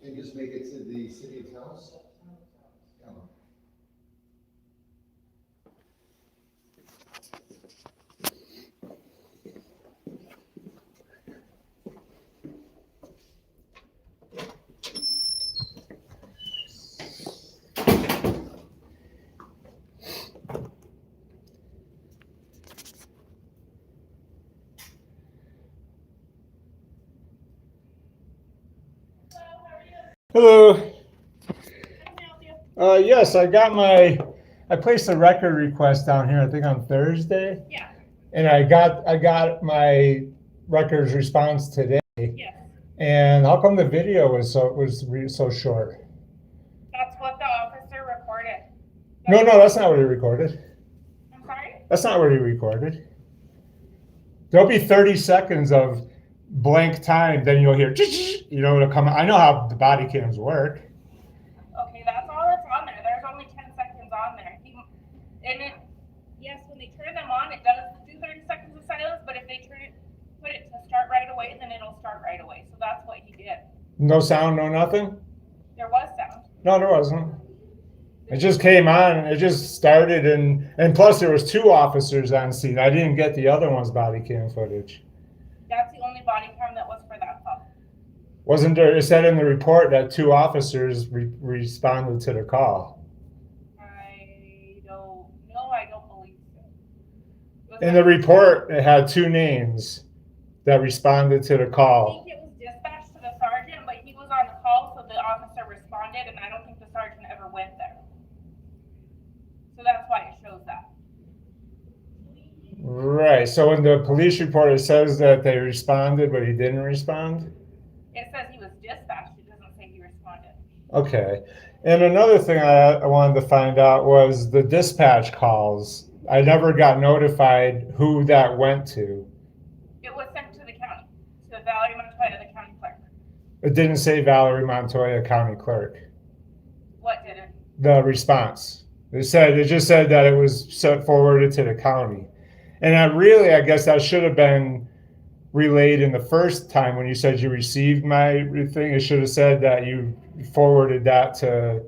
And just make it to the city of Taos? Yeah. Hello. Yes, I placed a record request down here, I think on Thursday. Yeah. And I got my records response today. Yes. And how come the video was so short? That's what the officer recorded. No, that's not what he recorded. I'm sorry? That's not what he recorded. There'll be 30 seconds of blank time, then you'll hear, it'll come. I know how the body cams work. Okay, that's all that's on there. There's only 10 seconds on there. Yes, when they turn them on, it does do 30 seconds of silence, but if they put it to start right away, then it'll start right away. So that's what he did. No sound, no nothing? There was sound. No, there wasn't. It just came on, it just started, and plus there was 2 officers on scene. I didn't get the other one's body cam footage. That's the only body cam that was for that call. Wasn't there, it said in the report that 2 officers responded to the call. I don't believe so. In the report, it had 2 names that responded to the I call. think it was dispatched to the sergeant, but he was on the call, so the officer responded, and I don't think the sergeant ever went there. So that's why it shows that. Right, so in the police report, it says that they responded, but he didn't respond? It says he was dispatched, it doesn't say he responded. Okay. And another thing I wanted to find out was the dispatch calls. I never got notified who that went to. It was sent to the county, to Valerie Montoya, the county clerk. It didn't say Valerie Montoya, county clerk. What did it? The response. It just said that it was forwarded to the county. And I guess that should have been relayed in the first time when you said you received my thing. It should have said that you forwarded that to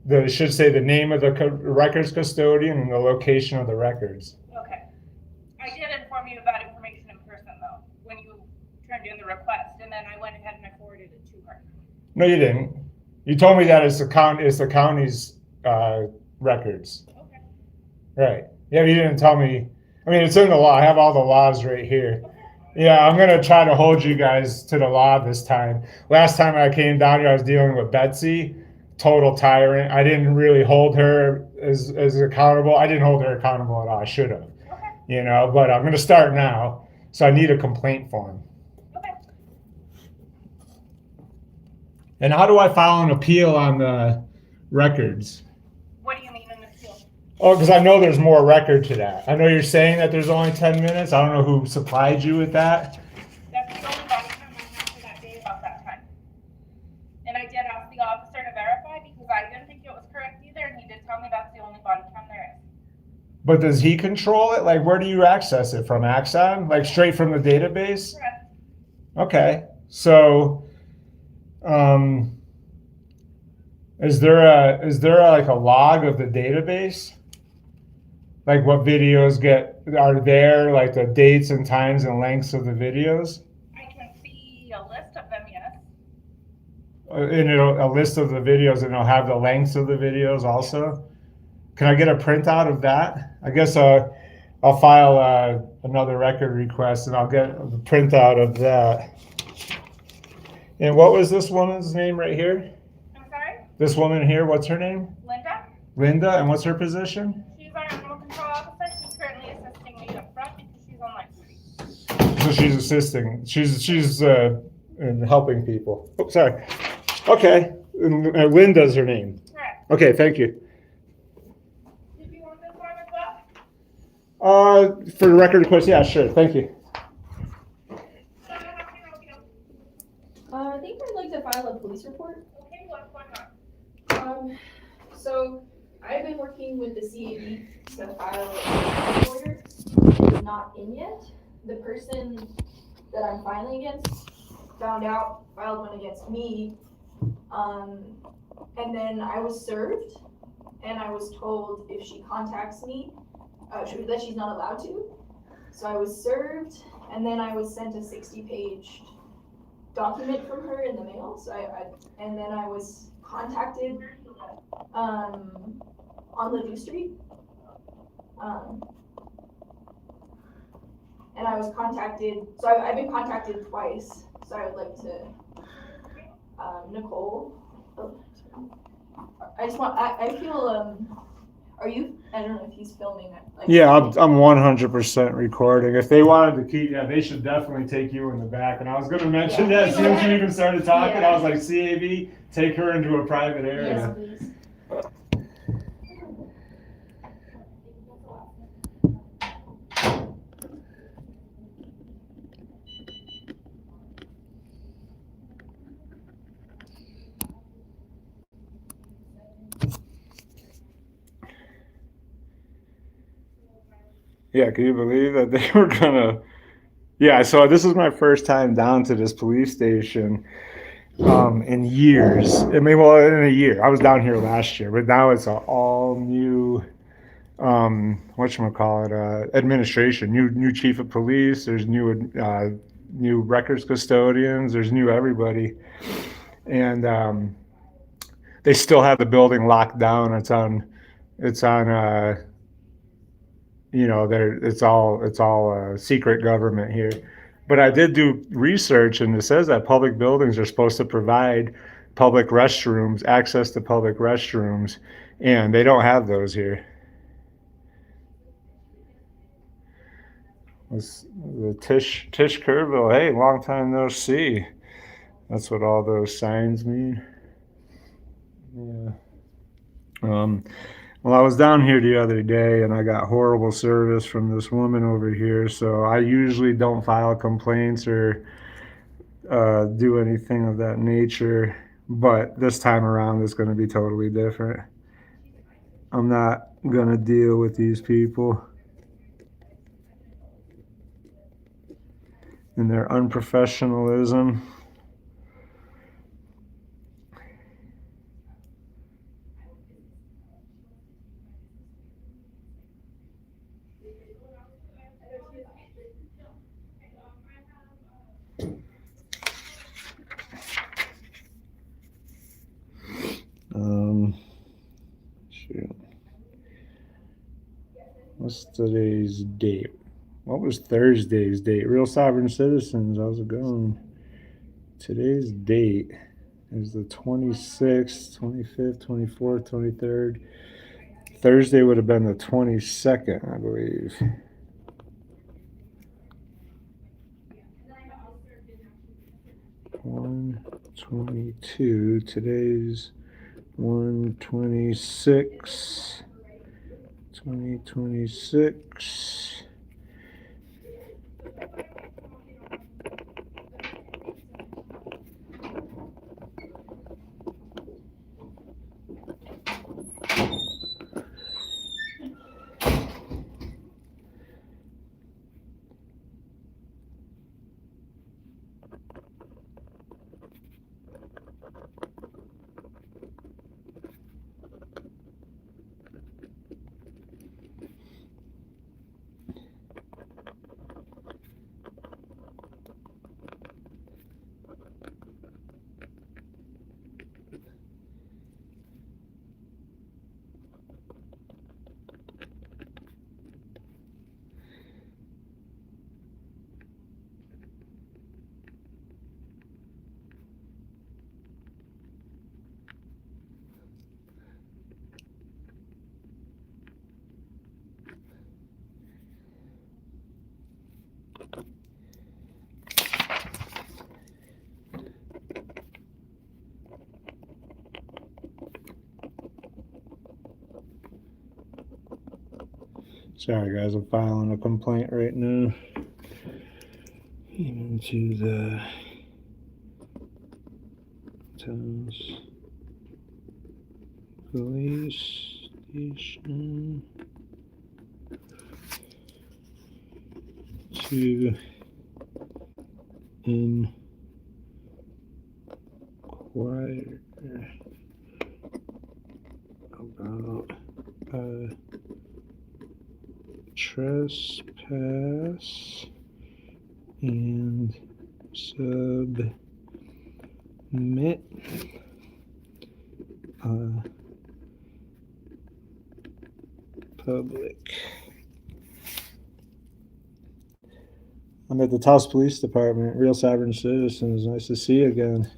it should say the name of the records custodian and the location of the records. Okay. I did inform you of that information in person, though, when you turned in the request, and then I went ahead and I forwarded it to her. No, you didn't. You told me that it's the county's records. Okay. Right. Yeah, but you didn't tell me. I mean, it's in the law. I have all the laws right here. Yeah, I'm going to try to hold you guys to the law this time. Last time I came down here, I was dealing with Betsy, total tyrant. I didn't really hold her as accountable. I didn't hold her accountable at all. I should have. Okay. But I'm going to start now. So I need a complaint form. Okay. And how do I file an appeal on the records? What do you mean an appeal? Oh, because I know there's more record to that. I know you're saying that there's only 10 minutes. I don't know who supplied you with that. That's the only body cam I have for that day about that time. And I did ask the officer to verify because I didn't think it was correct either, and he did tell me that's the only body cam there is. But does he control it? Like, where do you access it from? Axon? Like, straight from the database? Correct. Okay. So, is there like a log of the database? Like what videos are there, like the dates and times and lengths of the videos? I can see a list of them, yes. And a list of the videos, and it'll have the lengths of the videos also. Can I get a printout of that? I guess I'll file another record request, and I'll get the printout of that. And what was this woman's name right here? I'm sorry? This woman here, what's her name? Linda? Linda, and what's her position? She's our animal control officer. She's currently assisting me up front because she's on life duty. So she's assisting. She's helping people. Oh, sorry. Okay. And Linda's her name. Correct. Okay, thank you. Did you want this one as well? For the record request, yeah, sure. Thank you. I think I'd like to file a police report. Okay, what's going on? So I've been working with the CAB to file a order. It's not in yet. The person that I'm filing against found out, filed one against me And then I was served, and I was told if she contacts me, that she's not allowed to. So I was served, and then I was sent a 60-page document from her in the mail. So and then I was contacted on Ladue Street. And I was contacted, so I've been contacted twice. So I would like to, Nicole. Oh, I feel, are you, I don't know if he's filming it. Like, Yeah, I'm 100% recording. If they wanted to keep, yeah, they should definitely take you in the back. And I was going to mention that as soon as you even started talking, I was like, CAB, take her into a private area. Yes, please. Yeah, can you believe that they were gonna? Yeah, so this is my first time down to this police station in years. I mean, well, in a year. I was down here last year, but now it's an all new whatchamacallit, administration. New chief of police. There's new records custodians. There's new everybody, and they still have the building locked down. It's on it's all secret government here. But I did do research, and it says that public buildings are supposed to provide public restrooms, access to public restrooms, and they don't have those here. It's the Tish Kerrville. Hey, long time no see. That's what all those signs mean. Yeah. Well, I was down here the other day, and I got horrible service from this woman over here. So I usually don't file complaints or do anything of that nature. But this time around, it's going to be totally different. I'm not going to deal with these people and their unprofessionalism. Shoot. What's today's date? What was Thursday's date? Real Sovereign Citizens, how's it going? Today's date is the 26th, 25th, 24th, 23rd. Thursday would have been the 22nd, I believe. $122. Today's 126. 2026. Sorry guys, I'm filing a complaint right now. Into the Taos police station to inquire about trespass and submit public. I'm at the Taos Police Department. Real sovereign citizens. Nice to see you again.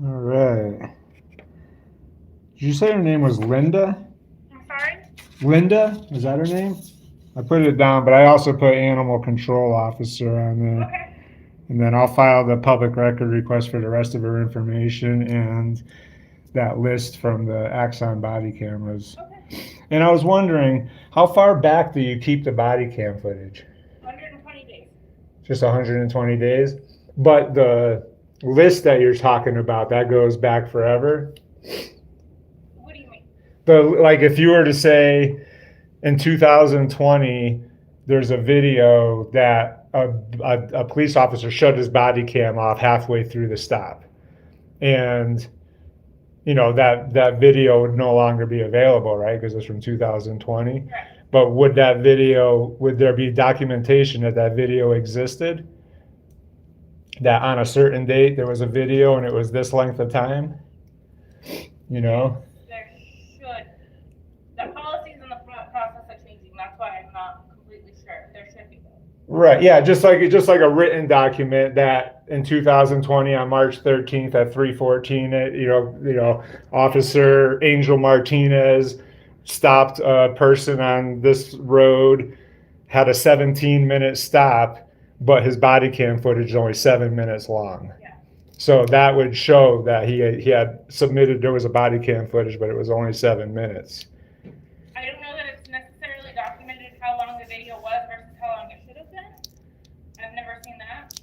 All right. Did you say her name was Linda? I'm sorry? Linda? Is that her name? I put it down, but I also put animal control officer on there. Okay. And then I'll file the public record request for the rest of her information and that list from the Axon body cameras. Okay. And I was wondering, how far back do you keep the body cam footage? 120 days. Just 120 days? But the list that you're talking about, that goes back forever? What do you mean? Like if you were to say in 2020 there's a video that a police officer shut his body cam off halfway through the stop. And, that video would no longer be available, right? Because it's from 2020. Correct. But would there be documentation that video existed? That on a certain date there was a video and it was this length of time? There should. The policies in the process are changing. That's why I'm not completely sure. There should be. Right. Yeah. Just like a written document that in 2020 on March 13th at 3:14, Officer Angel Martinez stopped a person on this road, had a 17-minute stop, but his body cam footage is only 7 minutes long. Yeah. So that would show that he had submitted, there was a body cam footage, but it was only 7 minutes. I don't know that it's necessarily documented how long the video was versus how long it should have been. I've never seen that.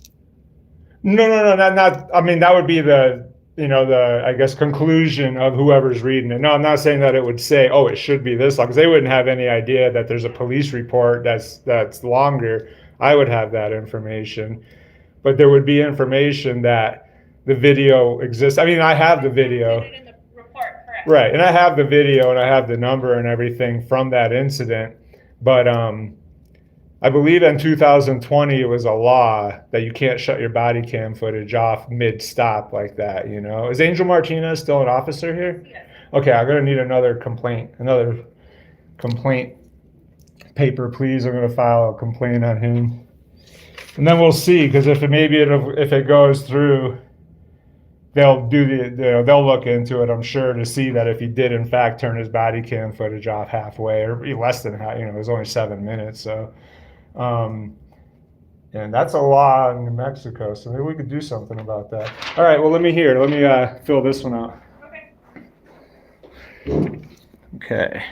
No, not. I mean, that would be the I guess conclusion of whoever's reading it. No, I'm not saying that it would say, oh, it should be this long, because they wouldn't have any idea that there's a police report that's longer. I would have that information, but there would be information that the video exists. I mean, I have the video. Included in the report, correct. Right, and I have the video and I have the number and everything from that incident, but I believe in 2020 it was a law that you can't shut your body cam footage off mid-stop like that, Is Angel Martinez still an officer here? Yes. Okay, I'm gonna need another complaint paper, please. I'm gonna file a complaint on him, and then we'll see. Because if it goes through, they'll look into it, I'm sure, to see that if he did in fact turn his body cam footage off halfway or less than half. It was only 7 minutes, so. And that's a law in New Mexico, so maybe we could do something about that. All right, well, let me fill this one out. Okay.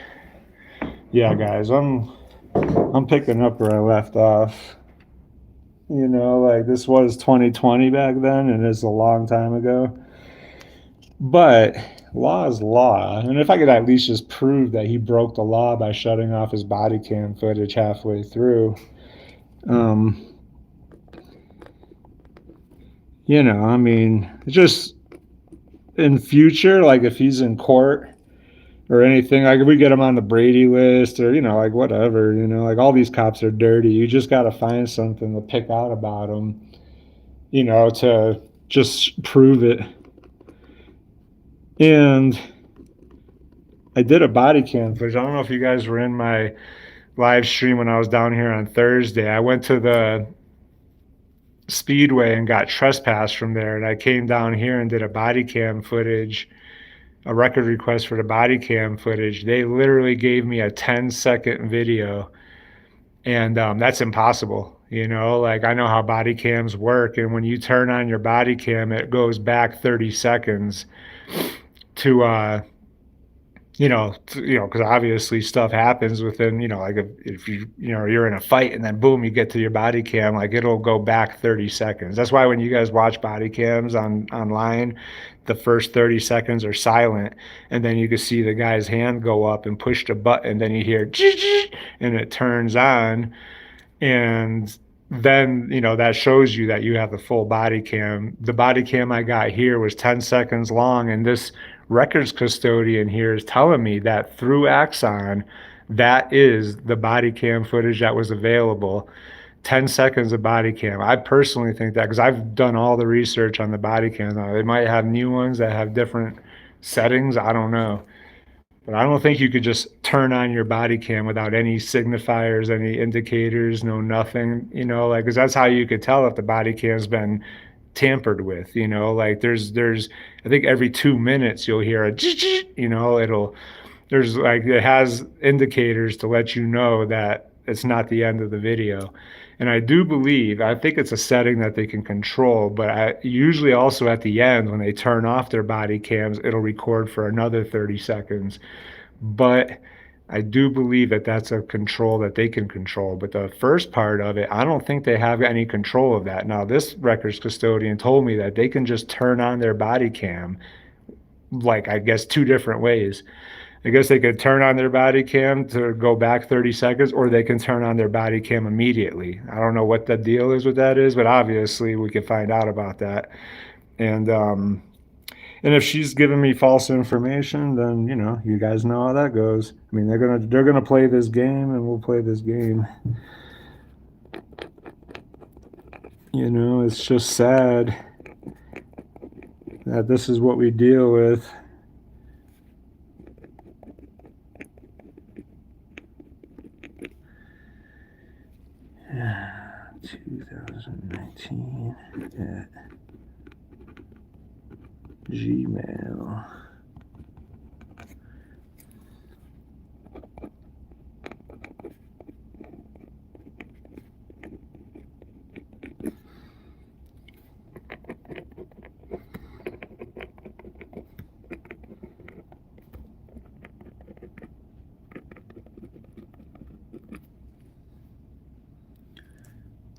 Yeah, guys, I'm picking up where I left off. This was 2020 back then, and it's a long time ago. But law is law, and if I could at least just prove that he broke the law by shutting off his body cam footage halfway through, I mean, just in future, like if he's in court or anything, like if we get him on the Brady list or, whatever, all these cops are dirty. You just got to find something to pick out about them, to just prove it. And I did a body cam footage. I don't know if you guys were in my live stream when I was down here on Thursday. I went to the Speedway and got trespassed from there, and I came down here and did a body cam footage, a record request for the body cam footage. They literally gave me a 10-second video, and that's impossible. I know how body cams work, and when you turn on your body cam, it goes back 30 seconds to because obviously stuff happens within, if you're in a fight and then boom, you get to your body cam, it'll go back 30 seconds. That's why when you guys watch body cams online, the first 30 seconds are silent, and then you can see the guy's hand go up and push the button, then you hear and it turns on, and then that shows you that you have the full body cam. The body cam I got here was 10 seconds long, and this records custodian here is telling me that through Axon, that is the body cam footage that was available. 10 seconds of body cam. I personally think that, because I've done all the research on the body cam. Now, they might have new ones that have different settings. I don't know. But I don't think you could just turn on your body cam without any signifiers, any indicators, no nothing, because that's how you could tell if the body cam's been tampered with, there's I think every 2 minutes you'll hear a it has indicators to let you know that it's not the end of the video. And I think it's a setting that they can control, but usually also at the end when they turn off their body cams, it'll record for another 30 seconds. But I do believe that that's a control that they can control. But the first part of it, I don't think they have any control of that. Now, this records custodian told me that they can just turn on their body cam, I guess 2 different ways. I guess they could turn on their body cam to go back 30 seconds, or they can turn on their body cam immediately. I don't know what the deal is with that is, but obviously we could find out about that. And if she's giving me false information, then you guys know how that goes. I mean, they're gonna play this game, and we'll play this game. It's just sad that this is what we deal with. Yeah, 2019 at Gmail.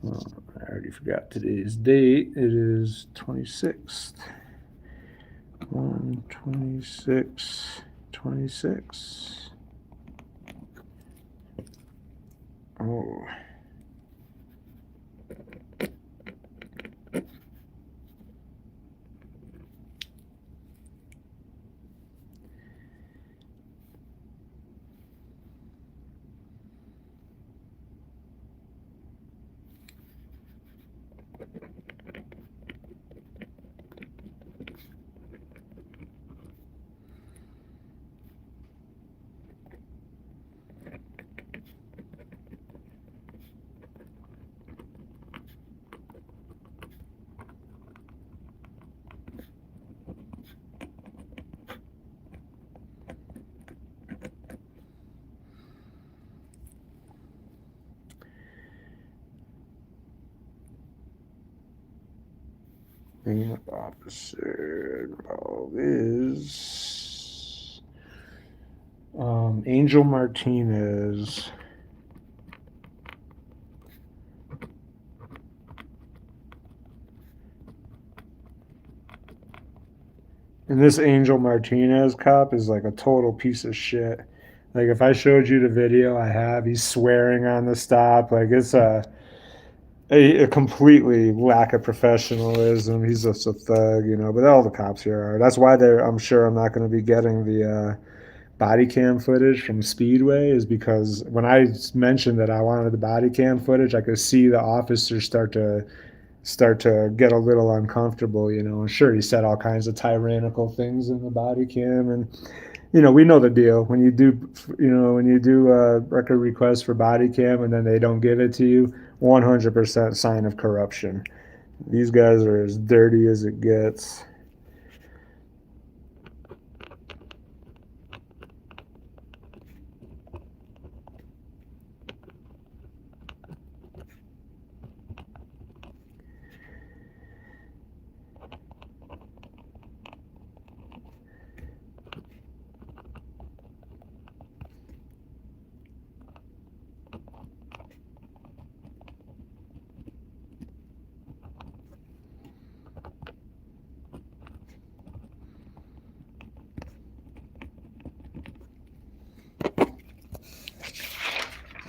Well, I already forgot today's date. It is 26th. 1/26/26. Oh. The opposite is Angel Martinez. And this Angel Martinez cop is like a total piece of shit. Like, if I showed you the video I have, he's swearing on the stop. Like, it's a completely lack of professionalism. He's just a thug, but all the cops here are. That's why I'm sure I'm not going to be getting the body cam footage from Speedway, is because when I mentioned that I wanted the body cam footage, I could see the officers start to get a little uncomfortable, and sure, he said all kinds of tyrannical things in the body cam. And we know the deal. When you do a record request for body cam and then they don't give it to you, 100% sign of corruption. These guys are as dirty as it gets.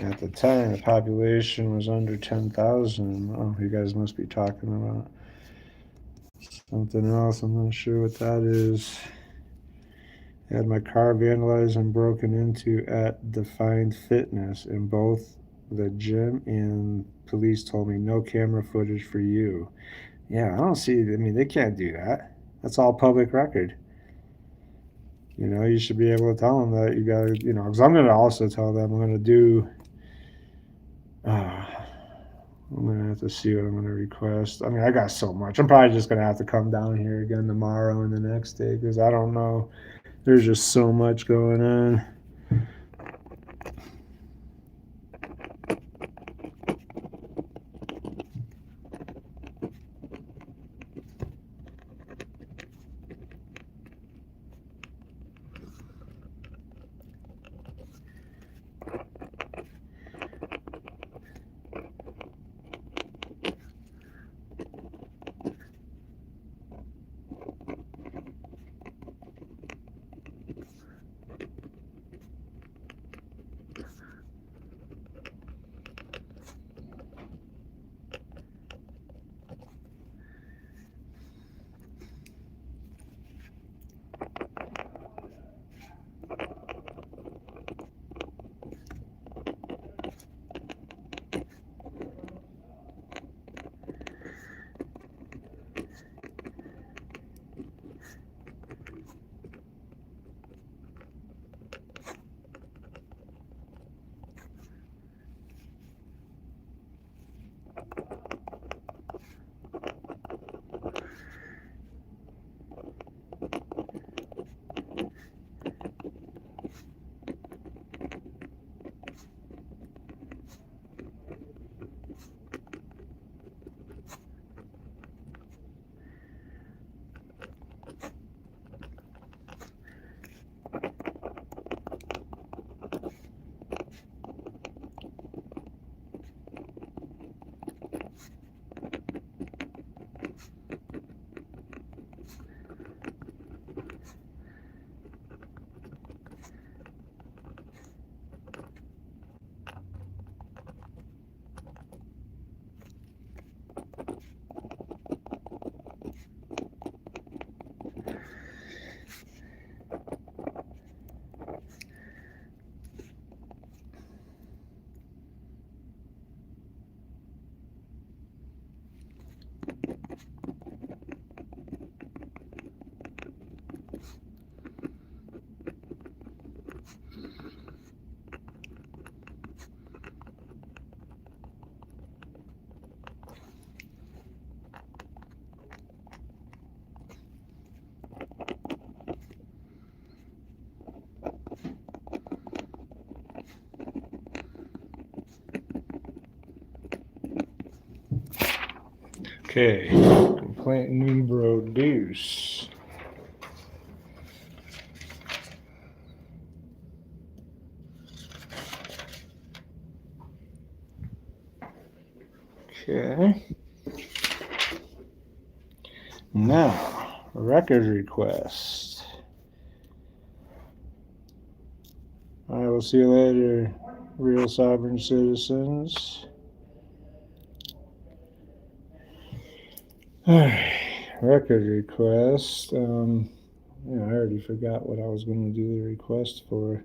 At the time, the population was under 10,000. Oh, you guys must be talking about something else. I'm not sure what that is. I had my car vandalized and broken into at Defined Fitness, and both the gym and police told me no camera footage for you. Yeah, I don't see. I mean, they can't do that. That's all public record. You should be able to tell them that you got to, because I'm going to also tell them I'm going to do. I'm going to have to see what I'm going to request. I mean, I got so much. I'm probably just going to have to come down here again tomorrow and the next day, because I don't know. There's just so much going on. Okay, complaint numero dos. Okay. Now, record request. I will see you later, real sovereign citizens. Alright, record request. I already forgot what I was going to do the request for.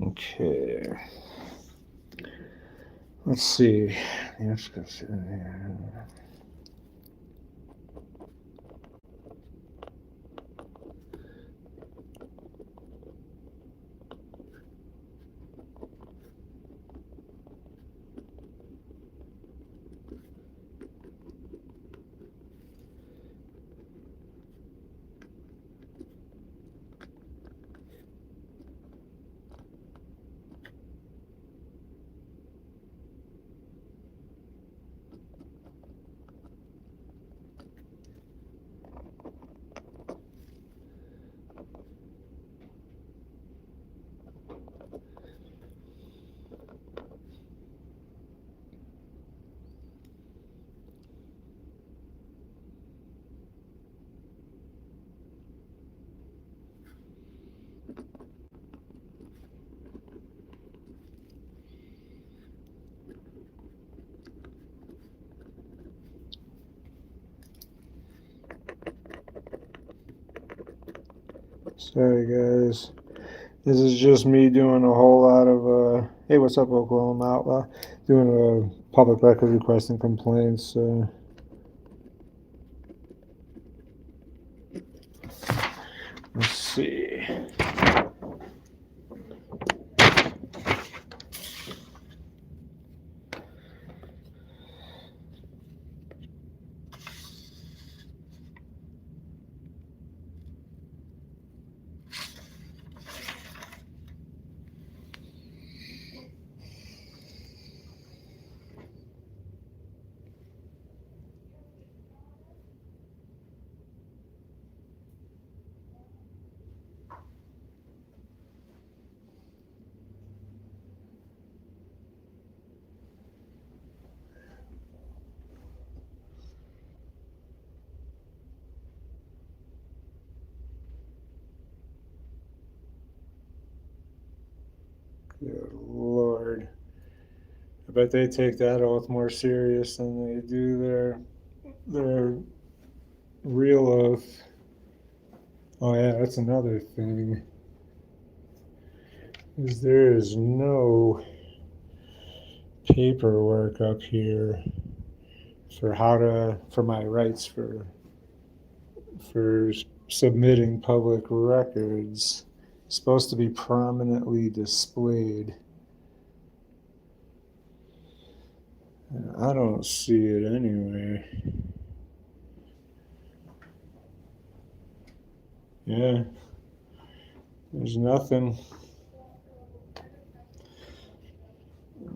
Okay. Let's see. Let's go through there. Sorry, guys. This is just me doing a whole lot of, hey, what's up, Oklahoma Outlaw? Doing a public record request and complaints. Let's see. Good Lord. I bet they take that oath more serious than they do their real oath. Oh yeah, that's another thing. Is there is no paperwork up here for my rights for submitting public records. It's supposed to be prominently displayed. I don't see it anywhere. Yeah, there's nothing.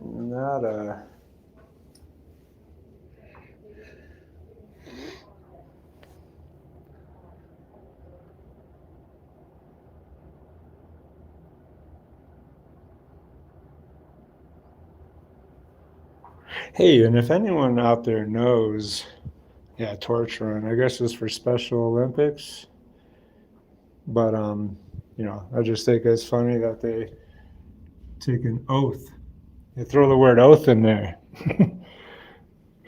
Nada. Hey, and if anyone out there knows, yeah, torch run, I guess it's for Special Olympics. But I just think it's funny that they take an oath You throw the word oath in there.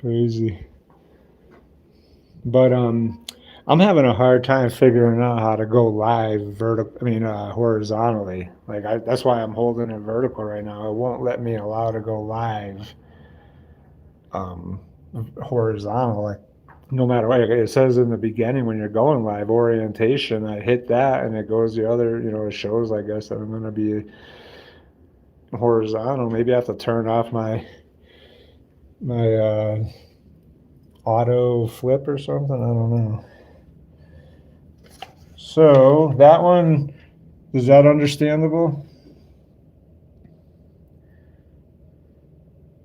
Crazy. But I'm having a hard time figuring out how to go live horizontally. That's why I'm holding it vertical right now. It won't let me allow to go live horizontal. Like, no matter what, it says in the beginning when you're going live orientation, I hit that and it goes the other, it shows, I guess, that I'm going to be horizontal. Maybe I have to turn off my auto flip or something. I don't know. So that one, is that understandable?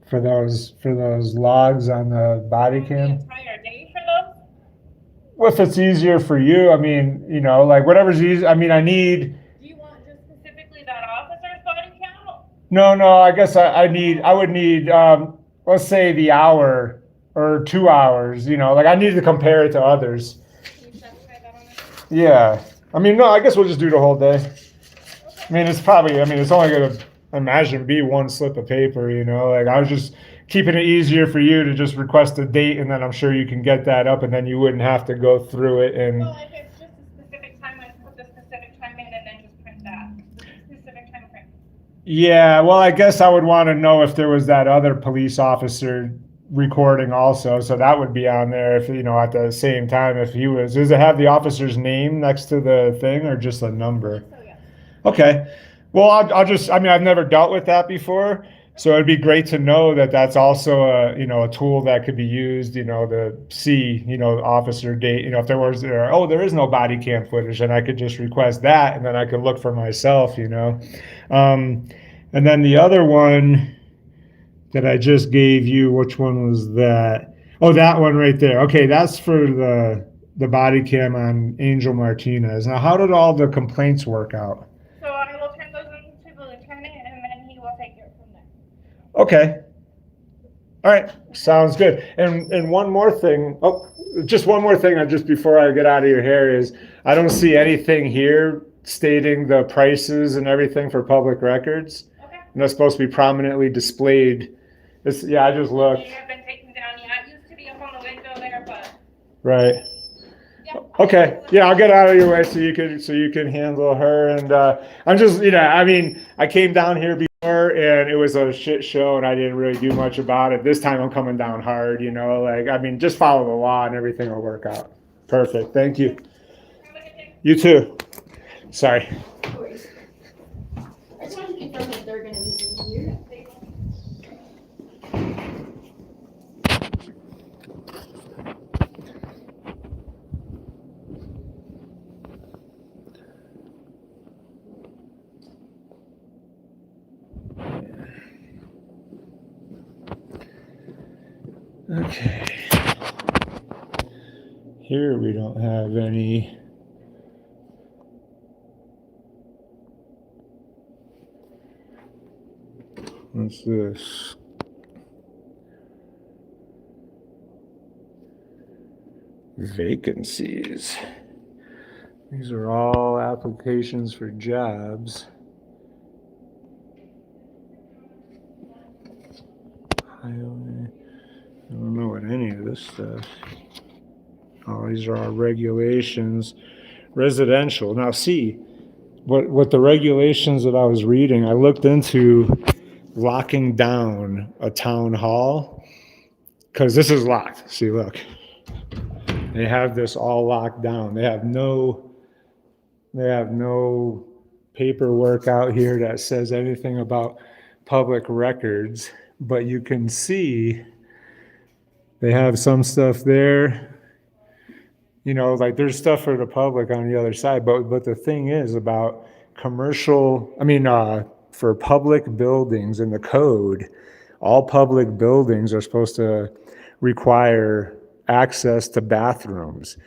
For those logs on the body The cam? entire day for those? Well, if it's easier for you, I mean, like whatever's easy. I mean, I need. Do you want just specifically that officer's body count? No, I guess I would need, let's say the hour or 2 hours, like I need to compare it to others. Can you specify that on this? Yeah. I mean, no, I guess we'll just do the whole day. I mean, it's only going to, imagine, be one slip of paper, like I was just keeping it easier for you to just request a date and then I'm sure you can get that up and then you wouldn't have to go through it and. Well, if it's just a specific time, I put the specific time in and then just print that. The specific time frame. Yeah, well, I guess I would want to know if there was that other police officer recording also, so that would be on there if, at the same time, if he was, does it have the officer's name next to the thing or just a number? So, yeah. Okay. Well, I'll just, I've never dealt with that before, so it'd be great to know that that's also a tool that could be used, to see, officer date, if there was, there is no body cam footage, and I could just request that, and then I could look for myself, and then the other one that I just gave you, which one was that? Oh, that one right there. Okay, that's for the body cam on Angel Martinez. Now, how did all the complaints work out? So I will turn those into the lieutenant and then he will take it from there. Okay. All right. Sounds good. And one more thing. Oh, just one more thing. Just before I get out of your hair is I don't see anything here stating the prices and everything for public records. Okay. And that's supposed to be prominently displayed. I just looked. They have been taken down. Yeah, it used to be up on the window there, but Right. yeah. Okay. Yeah, I'll get out of your way so you can handle her. And I'm just, I came down here before and it was a shit show and I didn't really do much about it. This time I'm coming down hard, just follow the law and everything will work out. Perfect. Thank you. Have a good day. You too. Sorry. No worries. I just wanted to confirm that they're gonna be here. Okay. Here we don't have any. What's this? Vacancies. These are all applications for jobs. I don't know what any of this stuff. Oh, these are our regulations. Residential. Now see, what the regulations that I was reading, I looked into locking down a town hall because this is locked. See, look. They have this all locked down. They have no paperwork out here that says anything about public records, but you can see they have some stuff there. There's stuff for the public on the other side, but the thing is about for public buildings in the code, all public buildings are supposed to require access to bathrooms.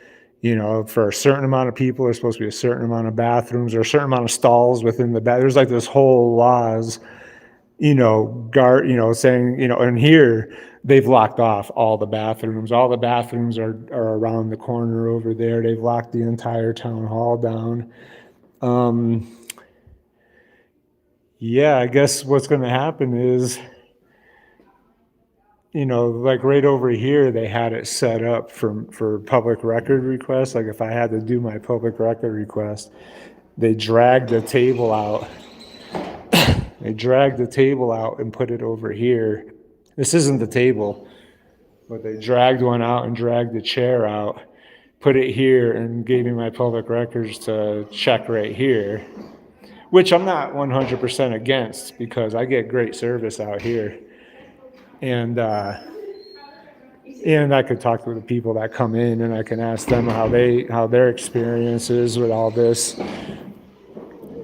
For a certain amount of people, there's supposed to be a certain amount of bathrooms or a certain amount of stalls within the there's like this whole laws, saying, and here they've locked off all the bathrooms. All the bathrooms are around the corner over there. They've locked the entire town hall down. I guess what's going to happen is like right over here, they had it set up for public record requests. Like if I had to do my public record request, they dragged the table out. They dragged the table out and put it over here. This isn't the table, but they dragged one out and dragged the chair out, put it here, and gave me my public records to check right here, which I'm not 100% against because I get great service out here. And I could talk to the people that come in, and I can ask them how their experience is with all this,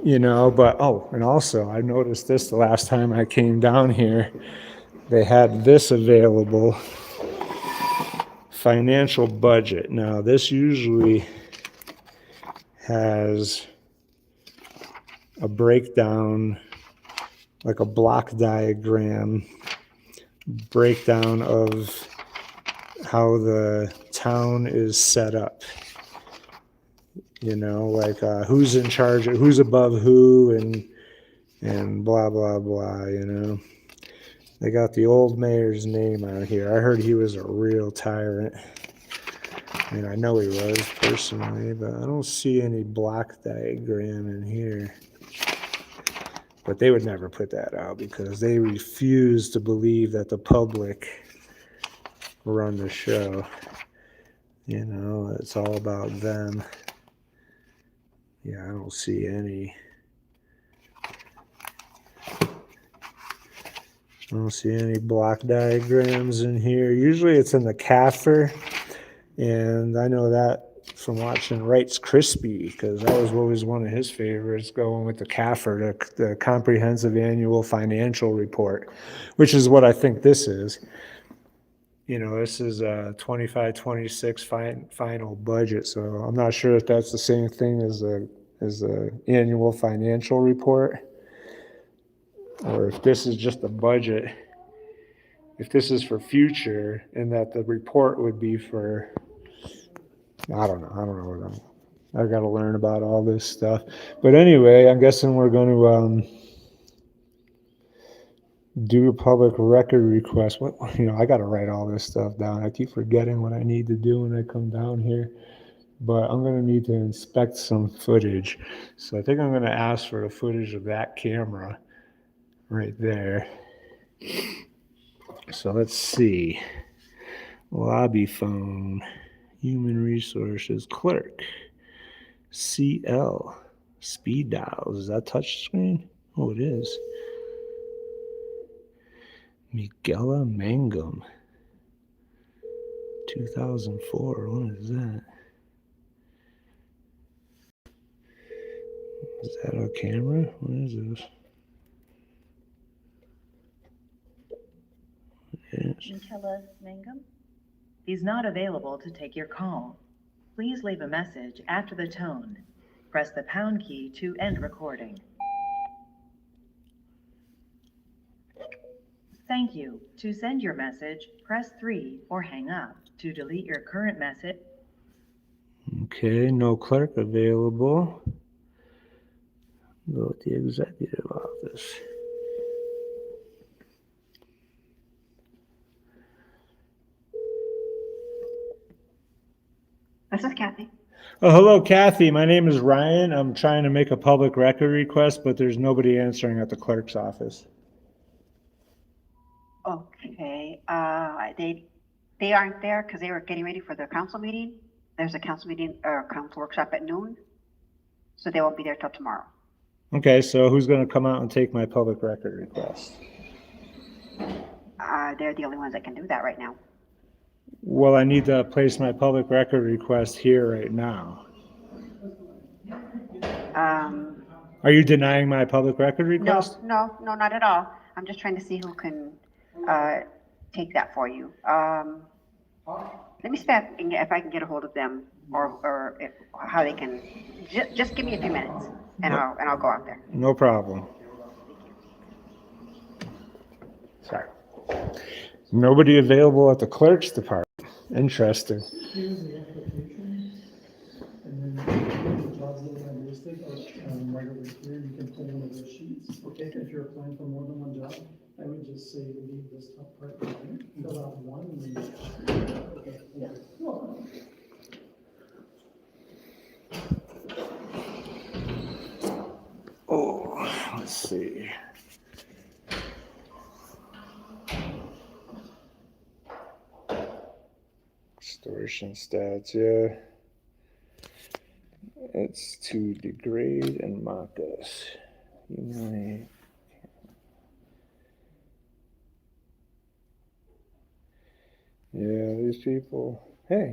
But and also I noticed this the last time I came down here, they had this available, financial budget. Now this usually has a breakdown, like a block diagram breakdown of how the town is set up, like who's in charge, who's above who, and blah blah blah. They got the old mayor's name on here. I heard he was a real tyrant. I mean, I know he was personally, but I don't see any block diagram in here. But they would never put that out because they refuse to believe that the public run the show. It's all about them. Yeah, I don't see any. I don't see any block diagrams in here. Usually it's in the CAFR, and I know that from watching Wright's Crispy, because that was always one of his favorites, going with the CAFR, the Comprehensive Annual Financial Report, which is what I think this is. This is a 25-26 final budget, so I'm not sure if that's the same thing as the annual financial report, or if this is just a budget. If this is for future, and that the report would be for, I don't know. I got to learn about all this stuff. But anyway, I'm guessing we're going to do a public record request. I got to write all this stuff down. I keep forgetting what I need to do when I come down here. But I'm going to need to inspect some footage. So I think I'm going to ask for the footage of that camera right there. So let's see. Lobby phone. Human Resources Clerk, CL, speed dials. Is that touch screen? Oh, it is. Miguela Mangum, 2004. What is that? Is that a camera? What is this? Miguela Mangum is not available to take your call. Please leave a message after the tone. Press the pound key to end recording. Thank you. To send your message, press 3 or hang up. To delete your current message. Okay, no clerk available. Go to the executive office. This is Kathy. Oh, hello, Kathy. My name is Ryan. I'm trying to make a public record request, but there's nobody answering at the clerk's office. Okay. They aren't there because they were getting ready for their council meeting. There's a council meeting or council workshop at noon, so they won't be there till tomorrow. Okay, so who's going to come out and take my public record request? They're the only ones that can do that right now. Well, I need to place my public record request here right now. Are you denying my public record request? No, not at all. I'm just trying to see who can take that for you. Let me see if I can get a hold of them, or how they can. Just give me a few minutes, and I'll go out there. No problem. Sorry. Nobody available at the clerk's department. Interesting. Here's the application, and then the jobs that are listed are right over here. You can pull one of those sheets. Okay. If you're applying for for more than one job, I would just say leave this top part behind, fill out one, and then. Okay, yeah. Well, Oh, let's see. Extortion stats, yeah. It's to degrade and mock us. Humiliate. Yeah, these people. Hey,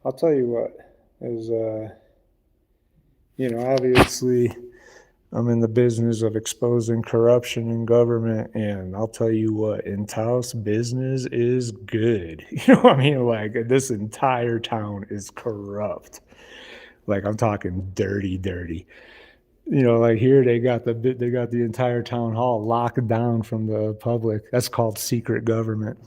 I'll tell you what. Is obviously I'm in the business of exposing corruption in government, and I'll tell you what, in Taos, business is good. You know what I mean? Like, this entire town is corrupt. Like, I'm talking dirty, dirty. Like here they got the entire town hall locked down from the public. That's called secret government.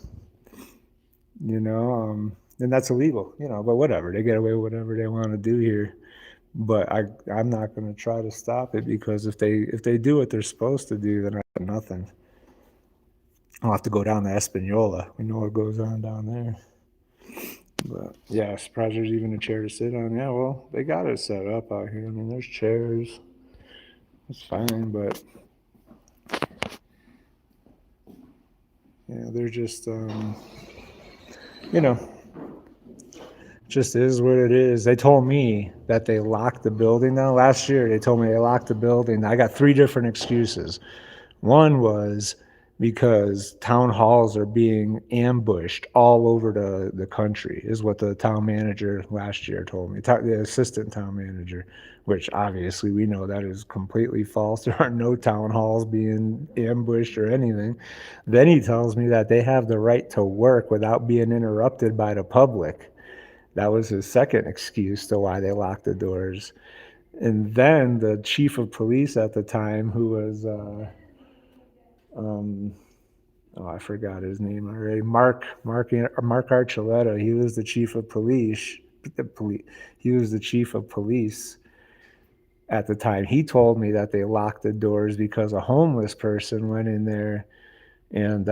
And that's illegal. But whatever, they get away with whatever they want to do here. But I'm not going to try to stop it, because if they do what they're supposed to do, then I got nothing. I'll have to go down to Espanola. We know what goes on down there. But yeah, surprised there's even a chair to sit on. Yeah, well, they got it set up out here. I mean, there's chairs. It's fine, but yeah, they're just just is what it is. They told me that they locked the building down. Last year, they told me they locked the building. I got 3 different excuses. One was because town halls are being ambushed all over the country, is what the town manager last year told me, the assistant town manager, which obviously we know that is completely false. There are no town halls being ambushed or anything. Then he tells me that they have the right to work without being interrupted by the public. That was his second excuse to why they locked the doors. And then the chief of police at the time, who was I forgot his name already. Mark Archuleta. He was the chief of police. He was the chief of police at the time. He told me that they locked the doors because a homeless person went in there and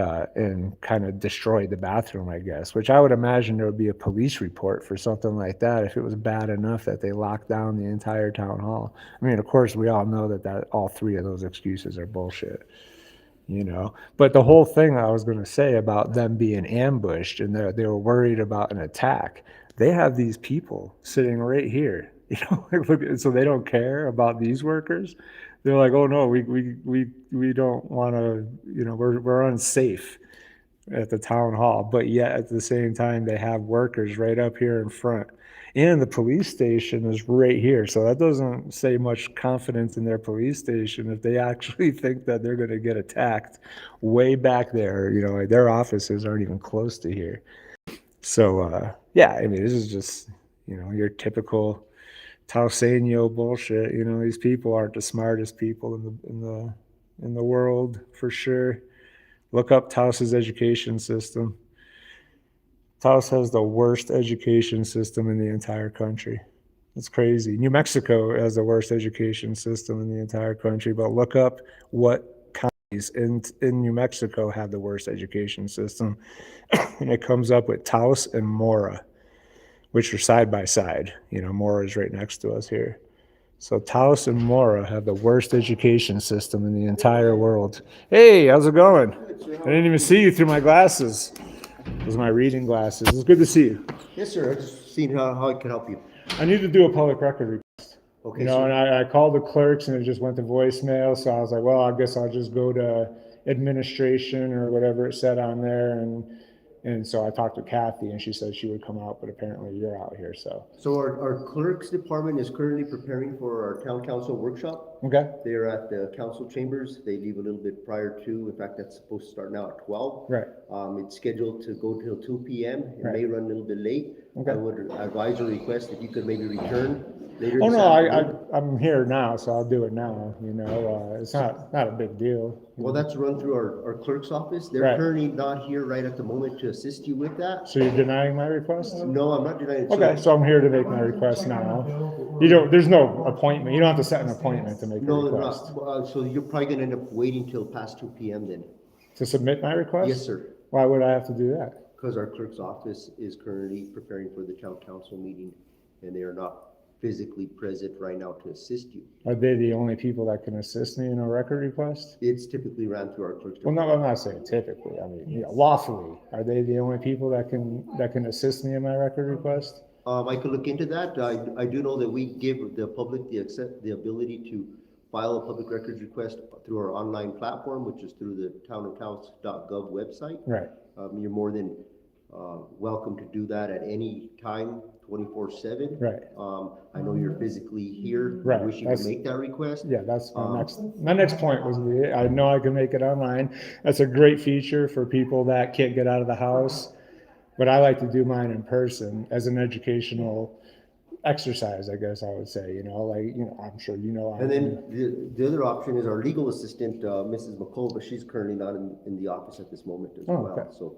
kind of destroyed the bathroom, I guess. Which I would imagine there would be a police report for something like that if it was bad enough that they locked down the entire town hall. I mean, of course, we all know that all 3 of those excuses are bullshit. But the whole thing I was going to say about them being ambushed and they were worried about an attack, they have these people sitting right here, so they don't care about these workers. They're like, oh no, we don't want to, we're unsafe at the town hall, but yet at the same time they have workers right up here in front. And the police station is right here. So that doesn't say much confidence in their police station if they actually think that they're going to get attacked way back there. Like their offices aren't even close to here. So, yeah, I mean, this is just, your typical Taoseño bullshit. These people aren't the smartest people in the world, for sure. Look up Taos's education system. Taos has the worst education system in the entire country. It's crazy. New Mexico has the worst education system in the entire country, but look up what counties in New Mexico have the worst education system, and it comes up with Taos and Mora, which are side by side. Mora is right next to us here. So Taos and Mora have the worst education system in the entire world. Hey, how's it going? I didn't even see you through my glasses. Those are my reading glasses. It's good to see you. Yes, sir. I just seen how I can help you. I need to do a public record request. Okay, And sir. I called the clerks and it just went to voicemail. So I was like, well, I guess I'll just go to administration or whatever it said on there. And so I talked to Kathy and she said she would come out, but apparently you're out here. So Our clerk's department is currently preparing for our town council workshop. okay, They're at the council chambers. They leave a little bit prior to. In fact, that's supposed to start now at 12. right. It's scheduled to go till 2 p.m. It Right. may run a little bit late. Okay. I would advise or request if you could maybe return later Oh this no, afternoon? I'm here now, so I'll do it now, it's not a big deal. Well, that's run through our clerk's office. They're Right. currently not here right at the moment to assist you with that. So you're denying my request? No, I'm not denying it. Okay, so I'm here to make my request now. There's no appointment, you don't have to set an appointment to make a No, they're request. not. So you're probably gonna end up waiting till past 2 PM then. To submit my request? Yes, sir. Why would I have to do that? Because our clerk's office is currently preparing for the town council meeting, and they are not physically present right now to assist you. Are they the only people that can assist me in a record request? It's typically ran through our clerk's. Well, no, I'm not saying typically, I mean, lawfully, are they the only people that can assist me in my record request? I could look into that. I do know that we give the public the ability to file a public records request through our online platform, which is through the townoftaos.gov website. Right. You're more than welcome to do that at any time, 24/7. Right. I know you're physically here. Right, Wishing to make that request. Yeah, that's my next point was, I know I can make it online. That's a great feature for people that can't get out of the house. But I like to do mine in person as an educational exercise, I guess I would say, I'm sure And then the other option is our legal assistant, Mrs. McCall, but she's currently not in the office at this moment as well. Okay. So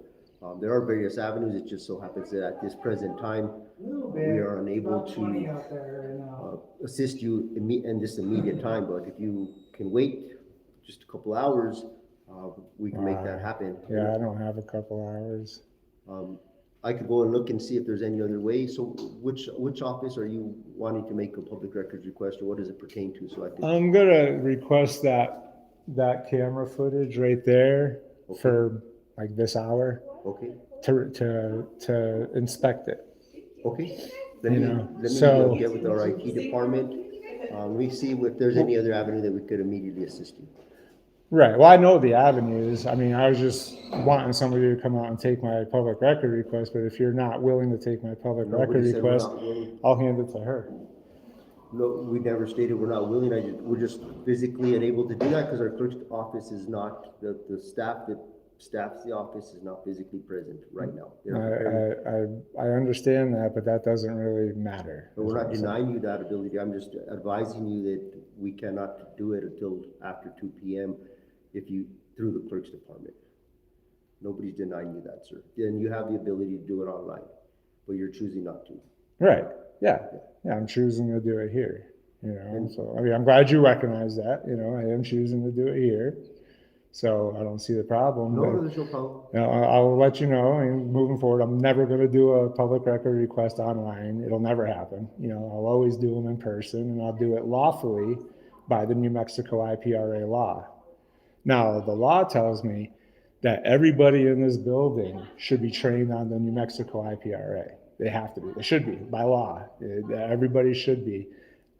there are various avenues. It just so happens that at this present time, we are unable to assist you in this immediate time. But if you can wait just a couple hours, we can make that happen. Yeah, I don't have a couple hours. I could go and look and see if there's any other way. So which office are you wanting to make a public records request, or what does it pertain to? So I can. I'm gonna request that camera footage right there for like this hour Okay. to inspect it. Okay. Let me get with our IT department. We see if there's any other avenue that we could immediately assist you. Right. Well, I know the avenues. I mean, I was just wanting somebody to come out and take my public record request, but if you're not willing to take my public record Nobody said we're request, not willing. I'll hand it to her. No, we never stated we're not willing. We're just physically unable to do that because our clerk's office is not, the staff that staffs the office is not physically present right now. I understand that, but that doesn't really matter. But we're not denying you that ability. I'm just advising you that we cannot do it until after 2 PM through the clerk's department. Nobody's denying you that, sir. Then you have the ability to do it online, but you're choosing not to. Right. Yeah. I'm choosing to do it here. So I mean, I'm glad you recognize that. I am choosing to do it here. So I don't see the problem. No, there's no problem. I'll let you know. I mean, moving forward, I'm never going to do a public record request online. It'll never happen. I'll always do them in person, and I'll do it lawfully by the New Mexico IPRA law. Now, the law tells me that everybody in this building should be trained on the New Mexico IPRA. They have to be. They should be, by law. Everybody should be.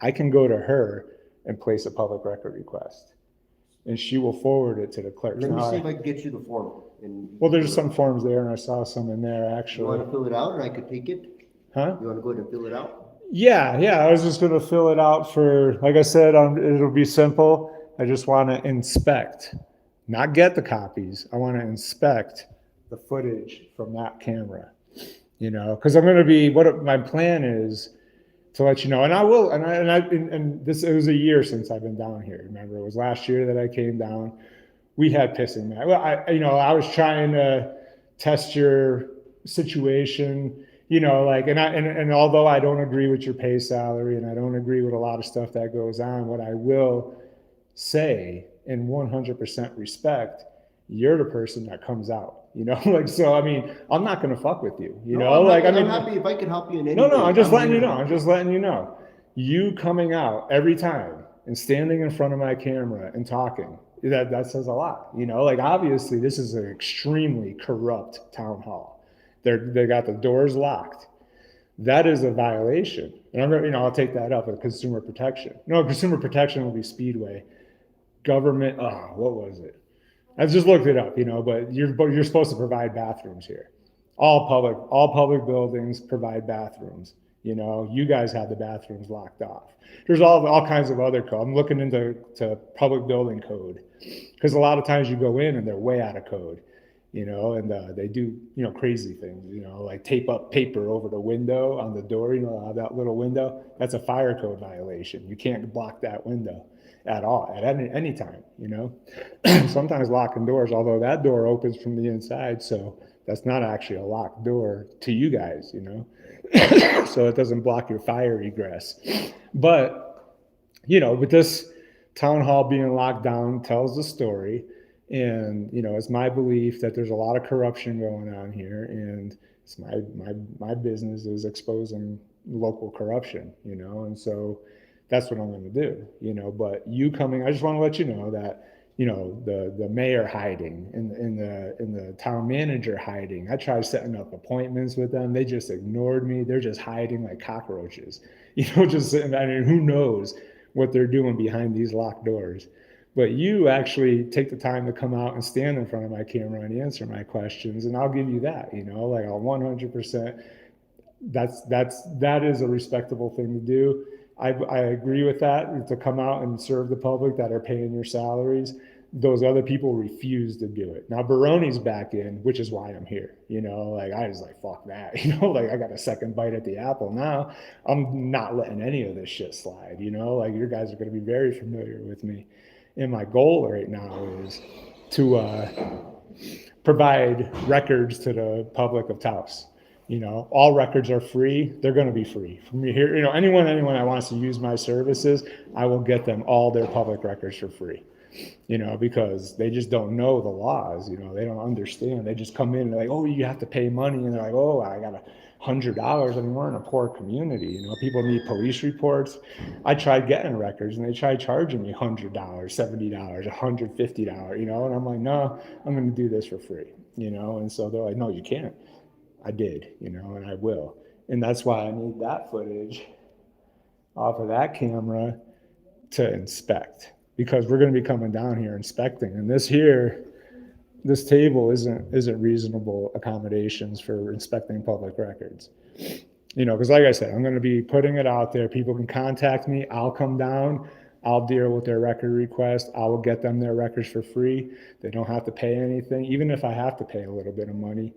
I can go to her and place a public record request, and she will forward it to the clerk. Let me see if I can get you the form. Well, there's some forms there, and I saw some in there, You actually. want to fill it out, and I could take it? Huh? You want to go ahead and fill it out? Yeah. I was just going to fill it out for, like I said, it'll be simple. I just want to inspect, not get the copies. I want to inspect the footage from that camera, because I'm going to be, what my plan is to let you know, and I will, and this, it was a year since I've been down here. Remember, it was last year that I came down. We had pissing match. Well, I was trying to test your situation, and although I don't agree with your pay salary and I don't agree with a lot of stuff that goes on, what I will say in 100% respect, you're the person that comes out, so, I mean, I'm not going to fuck with you, I'm happy if I can help you in any way. No, I'm just letting you know. You coming out every time and standing in front of my camera and talking, that says a lot, obviously this is an extremely corrupt town hall. They got the doors locked. That is a violation. And I'm going to, I'll take that up with consumer protection. No, consumer protection will be Speedway. Government, what was it? I just looked it up, but you're supposed to provide bathrooms here. All public buildings provide bathrooms. You guys have the bathrooms locked off. There's all kinds of other code. I'm looking into public building code, because a lot of times you go in and they're way out of code. you know, and they do, you know, crazy things, you know, like tape up paper over the window on the door, you know, that little window. That's a fire code violation. You can't block that window at all, at any time, you know. Sometimes locking doors, although that door opens from the inside, so that's not actually a locked door to you guys, you know. So it doesn't block your fire egress. But, you know, with this town hall being locked down tells the story. And, you know, it's my belief that there's a lot of corruption going on here, and it's my business is exposing local corruption, you know, and so that's what I'm going to do, you know. But you coming, I just want to let you know that, you know, the mayor hiding and the town manager hiding. I tried setting up appointments with them. They just ignored me. They're just hiding like cockroaches, you know, just sitting. I mean, who knows what they're doing behind these locked doors. But you actually take the time to come out and stand in front of my camera and answer my questions, and I'll give you that, you know, like I'll 100%. That is a respectable thing to do. I agree with that, to come out and serve the public that are paying your salaries. Those other people refuse to do it. Now Baroni's back in, which is why I'm here. You know, like I was like, fuck that. You know, like I got a second bite at the apple now. I'm not letting any of this shit slide. You know, like your guys are going to be very familiar with me. And my goal right now is to provide records to the public of Taos. You know, all records are free. They're going to be free from here. You know, anyone that wants to use my services, I will get them all their public records for free. You know, because they just don't know the laws. You know, they don't understand. They just come in and they're like, oh, you have to pay money, and they're like, oh, I got $100. I mean, we're in a poor community. You know, people need police reports. I tried getting records, and they tried charging me $100, $70, $150. You know, and I'm like, no, I'm going to do this for free. You know, and so they're like, no, you can't. I did, you know, and I will. And that's why I need that footage off of that camera to inspect, because we're going to be coming down here inspecting. And this table isn't reasonable accommodations for inspecting public records. You know, because like I said, I'm going to be putting it out there. People can contact me. I'll come down. I'll deal with their record request. I will get them their records for free. They don't have to pay anything. Even if I have to pay a little bit of money,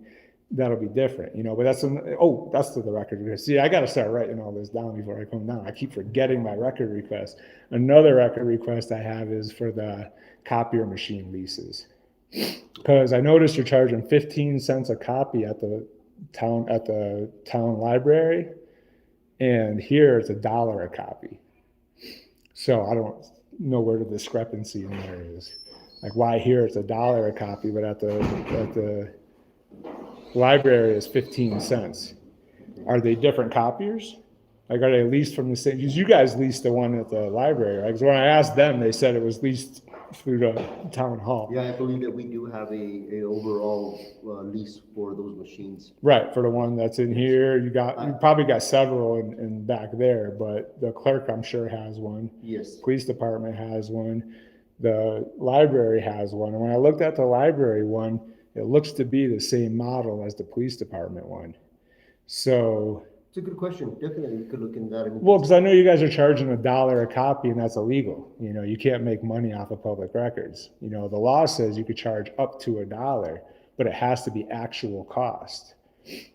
that'll be different, you know. But that's to the record request. See, I got to start writing all this down before I come down. I keep forgetting my record request. Another record request I have is for the copier machine leases, because I noticed you're charging 15 cents a copy at the town library, and here it's $1 a copy. So I don't know where the discrepancy in there is. Like why here it's $1 a copy, but at the library is 15 cents. Are they different copiers? Like, are they leased from the same? Because you guys leased the one at the library, right? Because when I asked them, they said it was leased through the town hall. Yeah, I believe that we do have a overall lease for those machines. Right, for the one that's in here. You probably got several in back there, but the clerk, I'm sure, has one. Yes. Police department has one. The library has one. And when I looked at the library one, it looks to be the same model as the police department one. So it's a good question. Definitely, we could look into that. Well, because I know you guys are charging $1 a copy, and that's illegal. You know, you can't make money off of public records. You know, the law says you could charge up to $1, but it has to be actual cost.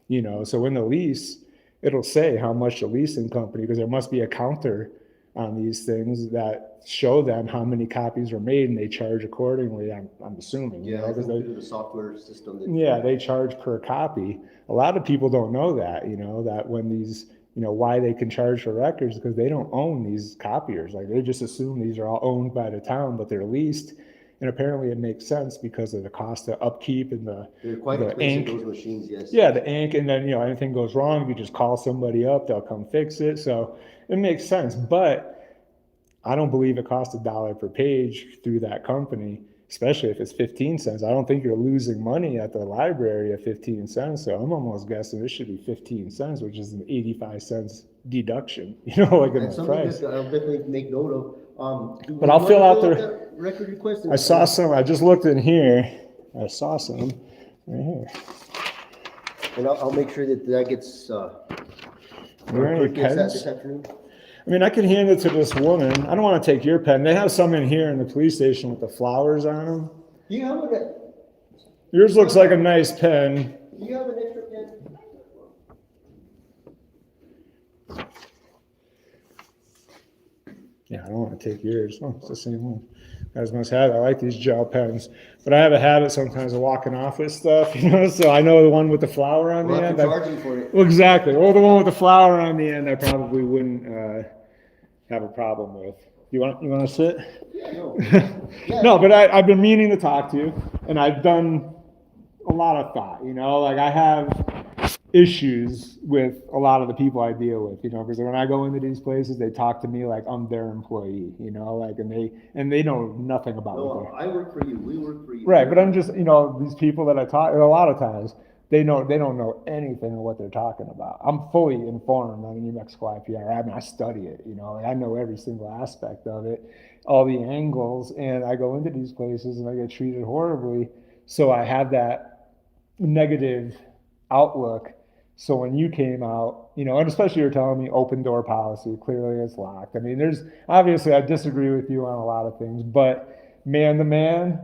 You know, so in the lease, it'll say how much the leasing company, because there must be a counter on these things that show them how many copies were made, and they charge accordingly. I'm assuming. Yeah, because the software system. They charge per copy. A lot of people don't know that. You know, that when these, you know, why they can charge for records, because they don't own these copiers. Like they just assume these are all owned by the town, but they're leased. And apparently it makes sense because of the cost of upkeep and they're quite expensive, those machines, yes. Yeah, the ink, and then, you know, anything goes wrong, you just call somebody up, they'll come fix it. So it makes sense. But I don't believe it costs $1 per page through that company, especially if it's 15 cents. I don't think you're losing money at the library at 15 cents. So I'm almost guessing it should be 15 cents, which is an 85 cents deduction, you know, like in the price. I'll definitely make note of. But I'll fill out the record request. I saw some. I just looked in here. I saw some right here. And I'll make sure that gets. This afternoon. I mean, I can hand it to this woman. I don't want to take your pen. They have some in here in the police station with the flowers on them. Do you have one Yours looks like a nice pen. Do you have an extra pen? Yeah, I don't want to take yours. Oh, it's the same one. Guys must have it. I like these gel pens. But I have a habit sometimes of walking off with stuff, so I know the one with the flower on We'll the have end. to charge you for it. Well, exactly. Well, the one with the flower on the end, I probably wouldn't have a problem with. You want to sit? Yeah, no. No, but I've been meaning to talk to you, and I've done a lot of thought. Like I have issues with a lot of the people I deal with, because when I go into these places, they talk to me like I'm their employee, like, and they know nothing about what No, I work for you. We work for you. right. But I'm just, these people that I talk, a lot of times they don't know anything of what they're talking about. I'm fully informed on the New Mexico IPR. I mean, I study it, I know every single aspect of it, all the angles, and I go into these places and I get treated horribly. So I have that negative outlook. So when you came out, and especially you're telling me open door policy, clearly it's locked. I mean, there's obviously I disagree with you on a lot of things, but man to man,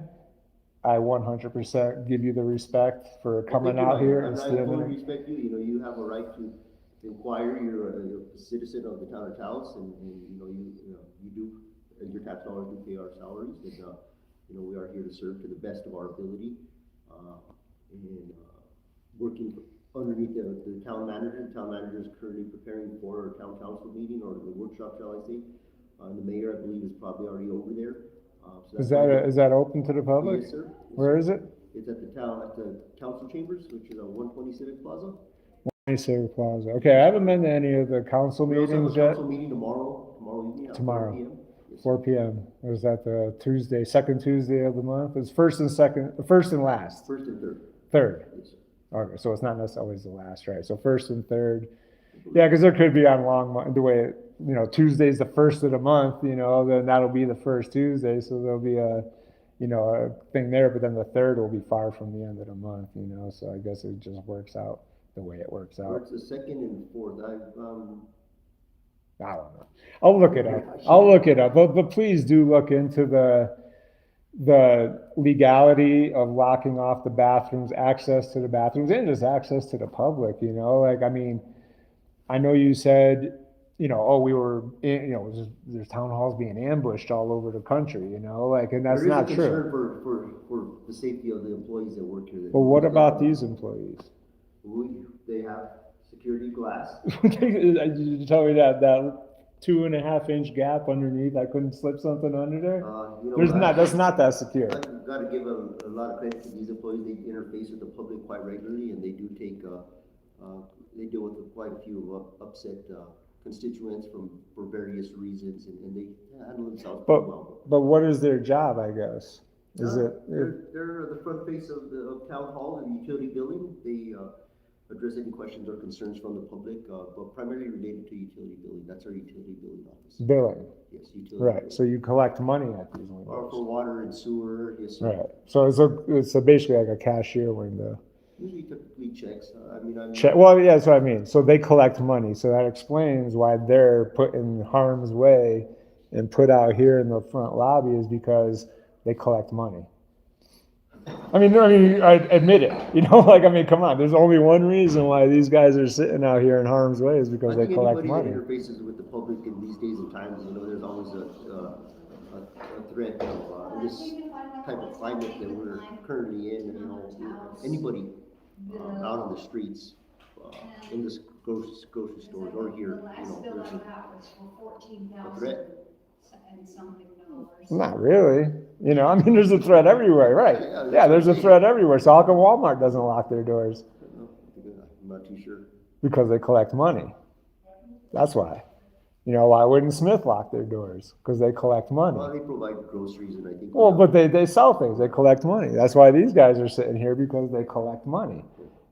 I 100% give you the respect for coming out here and I standing. fully respect you. You have a right to inquire. You're a citizen of the town of Taos, and you do, and your tax dollars do pay our salaries, and we are here to serve to the best of our ability, and working underneath the town manager. The town manager is currently preparing for a town council meeting, or the workshop, shall I say. The mayor, I believe, is probably already over there. So Is that open to the public? Yes, sir. Where is it? It's at the council chambers, which is on 120 Civic Plaza. Civic Plaza. Okay, I haven't been to any of the council We also have meetings a yet. council meeting tomorrow evening at Tomorrow. 4 p.m. Yes, sir. 4 p.m. Was that the Tuesday, second Tuesday of the month? It's first and last. First and third. Third. Yes, sir. Okay, so it's not necessarily always the last, right? So first and third. Yeah, because there could be on the way, Tuesday's the first of the month, then that'll be the first Tuesday. So there'll be a thing there, but then the third will be far from the end of the month, so I guess it just works out the way it works Or out. it's the second and fourth. I don't know. I'll look it up. But please do look into the legality of locking off the bathrooms, access to the bathrooms, and just access to the public, I mean, I know you said, we were there's town halls being ambushed all over the country, and that's not true. There is a concern for the safety of the employees that work here. But what about these employees? They have security glass. You tell me that 2.5-inch gap underneath, I couldn't slip something under there? That's not that secure. I've got to give a lot of credit to these employees. They interface with the public quite regularly, and they do they deal with quite a few upset constituents for various reasons, and they handle themselves pretty well. But what is their job, I guess? They're the front face of town hall and utility building. They address any questions or concerns from the public, but primarily related to utility billing. That's our utility billing office. Billing. Yes, utility. Right. Billing. So you collect money at these windows. Or for water and sewer. Yes, sir. Right. So it's basically like a cashier window. Usually, typically checks. Well, yeah, that's what I mean. So they collect money. So that explains why they're put in harm's way and put out here in the front lobby, is because they collect money. I mean, I admit it. Come on. There's only one reason why these guys are sitting out here in harm's way, is because they collect money. Anybody that interfaces with the public in these days and times, there's always a threat of this type of climate that we're currently in. Anybody out on the streets, in this grocery stores or here, there's a threat. Not really. There's a threat everywhere, right? Yeah, there's a threat everywhere. So how come Walmart doesn't lock their doors? I'm not too sure. Because they collect money. That's why. Why wouldn't Smith lock their doors? Because they collect money. Well, they provide groceries, and I think. Well, but they sell things. They collect money. That's why these guys are sitting here, because they collect money.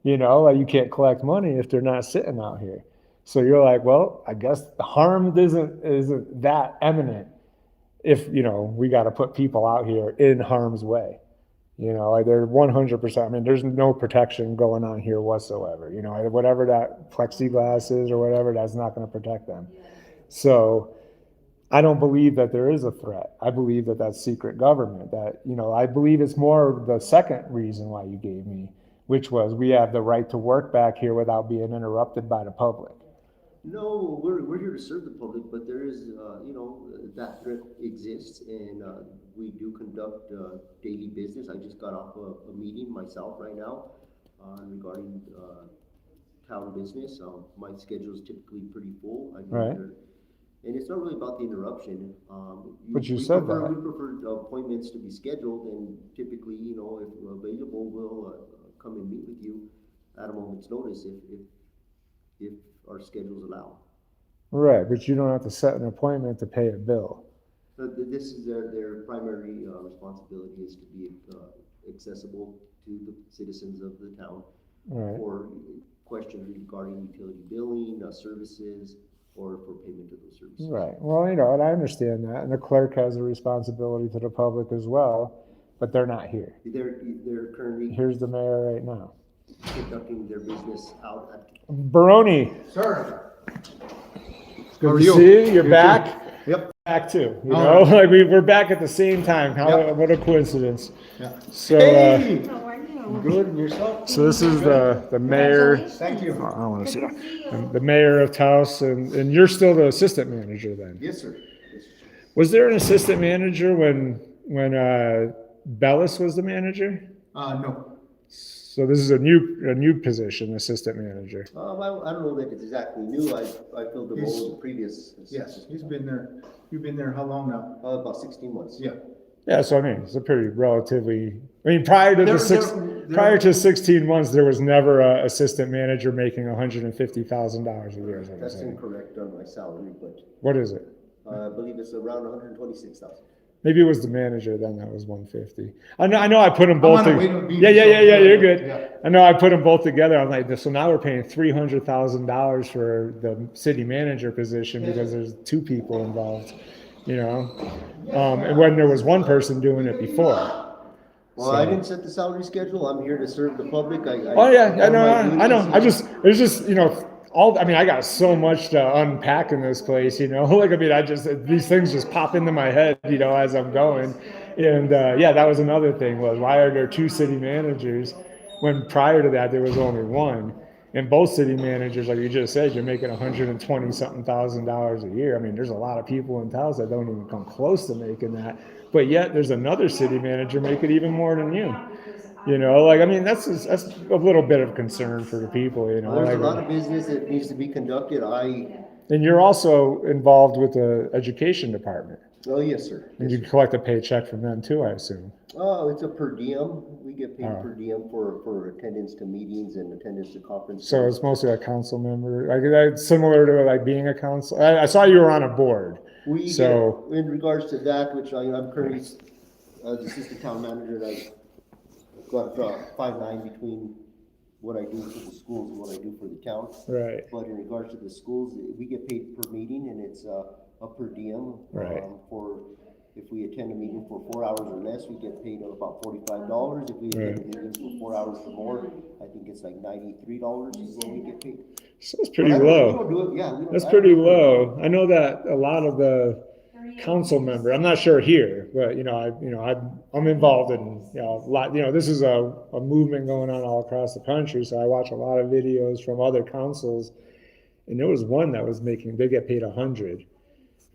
You can't collect money if they're not sitting out here. So you're like, well, I guess the harm isn't that imminent if, we got to put people out here in harm's way. They're 100%. There's no protection going on here whatsoever. Whatever that plexiglass is or whatever, that's not going to protect them. So I don't believe that there is a threat. I believe that that's secret government. That, I believe it's more the second reason why you gave me, which was we have the right to work back here without being interrupted by the public. No, we're here to serve the public, but there is, that threat exists, and we do conduct daily business. I just got off a meeting myself right now regarding town business. My schedule is typically pretty full. I Right. And it's not really about the interruption. But you said that. We prefer appointments to be scheduled, and typically, if available, we'll come and meet with you at a moment's notice if our schedules allow. Right, but you don't have to set an appointment to pay a bill. This is their primary responsibility is to be accessible to the citizens of the town Right. for questions regarding utility billing, services, or for payment of those services. Right. Well, and I understand that, and the clerk has a responsibility to the public as well, but they're not here. They're currently Here's the mayor right now. conducting their business out at. Baroni, Sir. it's How good are to you? see you. You're You back. too. Yep. Back too. You All know, right. like we're back at the same time. What a coincidence. Yeah. So, Hey! Good, and yourself? so this is the mayor. Thank you. I don't want to see that. The mayor of Taos, and you're still the assistant manager then. Yes, sir. Yes, sir. Was there an assistant manager when Bellis was the manager? No. So this is a new position, assistant manager. I don't know that it's exactly new. I filled the role of the previous. Yes, he's been there. You've been there how long now? About 16 months. Yeah. Yeah, so I mean, it's a pretty relatively. I mean, prior to There- prior to 16 months, there was never a assistant manager making $150,000 a year. Is what I'm That's saying. incorrect on my salary, but What is it? I believe it's around 126,000. Maybe it was the manager then that was 150. I know I put them both. on the way to a meeting, Yeah. so- You're good. Yeah. I know I put them both together. I'm like, so now we're paying $300,000 for the city manager position because there's two people involved, and when there was one person doing it before. Well, I didn't set the salary schedule. I'm here to serve the public. Oh yeah, I know. It's just I got so much to unpack in this place, these things just pop into my head, as I'm going. And that was another thing was why are there two city managers when prior to that there was only one? And both city managers, like you just said, you're making $120-something thousand a year. I mean, there's a lot of people in Taos that don't even come close to making that. But yet there's another city manager making even more than you. That's a little bit of concern for the people, There's a lot of business that needs to be conducted. And you're also involved with the education department. Oh, yes, sir. And you collect a paycheck from them too, I assume. Oh, it's a per diem. We get paid Oh. per diem for attendance to meetings and attendance to conferences. So it's mostly a council member, that's similar to being a council. I saw you were on a board. We So- get, in regards to that, which I'm currently the assistant town manager, and I've got a fine line between what I do for the schools and what I do for the town. Right. But in regards to the schools, we get paid per meeting, and it's a per diem. Right. For if we attend a meeting for 4 hours or less, we get paid about $45. If we attend a meeting for 4 hours or more, I think it's like $93 is what we get paid. So it's pretty But we low. don't do it, yeah. That's pretty low. I know that a lot of the council member, I'm not sure here, but I'm involved in a lot. This is a movement going on all across the country, so I watch a lot of videos from other councils, and there was one that was they get paid $100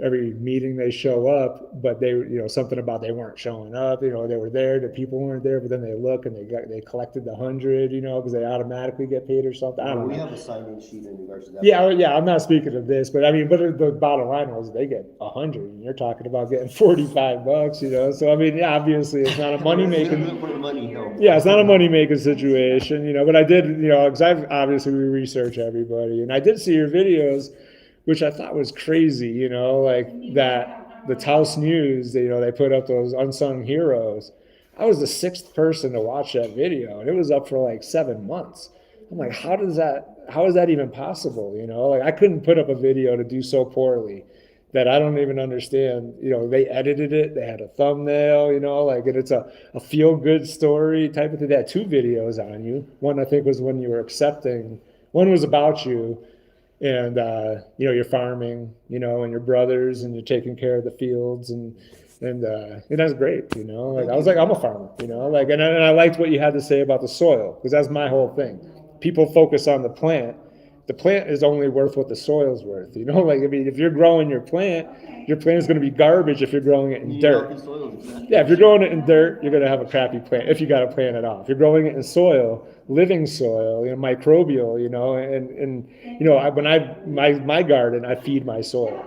every meeting they show up, but they something about they weren't showing up. They were there, the people weren't there, but then they look and they collected the $100, because they automatically get paid or something. I don't know. We have a sign-in sheet in regards to that. Yeah. I'm not speaking of this, but the bottom line was they get $100, and you're talking about getting $45. So obviously it's not a money making. For the money, no. Yeah, it's not a money making situation, but I did, because we research everybody, and I did see your videos, which I thought was crazy, that the Taos News, they put up those unsung heroes. I was the 6th person to watch that video, and it was up for like 7 months. I'm like, how is that even possible? I couldn't put up a video to do so poorly that I don't even understand. They edited it, they had a thumbnail, and it's a feel good story type of thing. They had 2 videos on you. One I think was when you were accepting, one was about you. and you're farming, and your brothers, and you're taking care of the fields, and that's great, like I was like, I'm a farmer, like, and I liked what you had to say about the soil, because that's my whole thing. People focus on the plant. The plant is only worth what the soil's worth, like, I mean, if you're growing your plant is going to be garbage if you're growing it in dirt. Yeah, if you're growing it in dirt, you're going to have a crappy plant if you got to plant it off. If you're growing it in soil, living soil, microbial, and my garden, I feed my soil,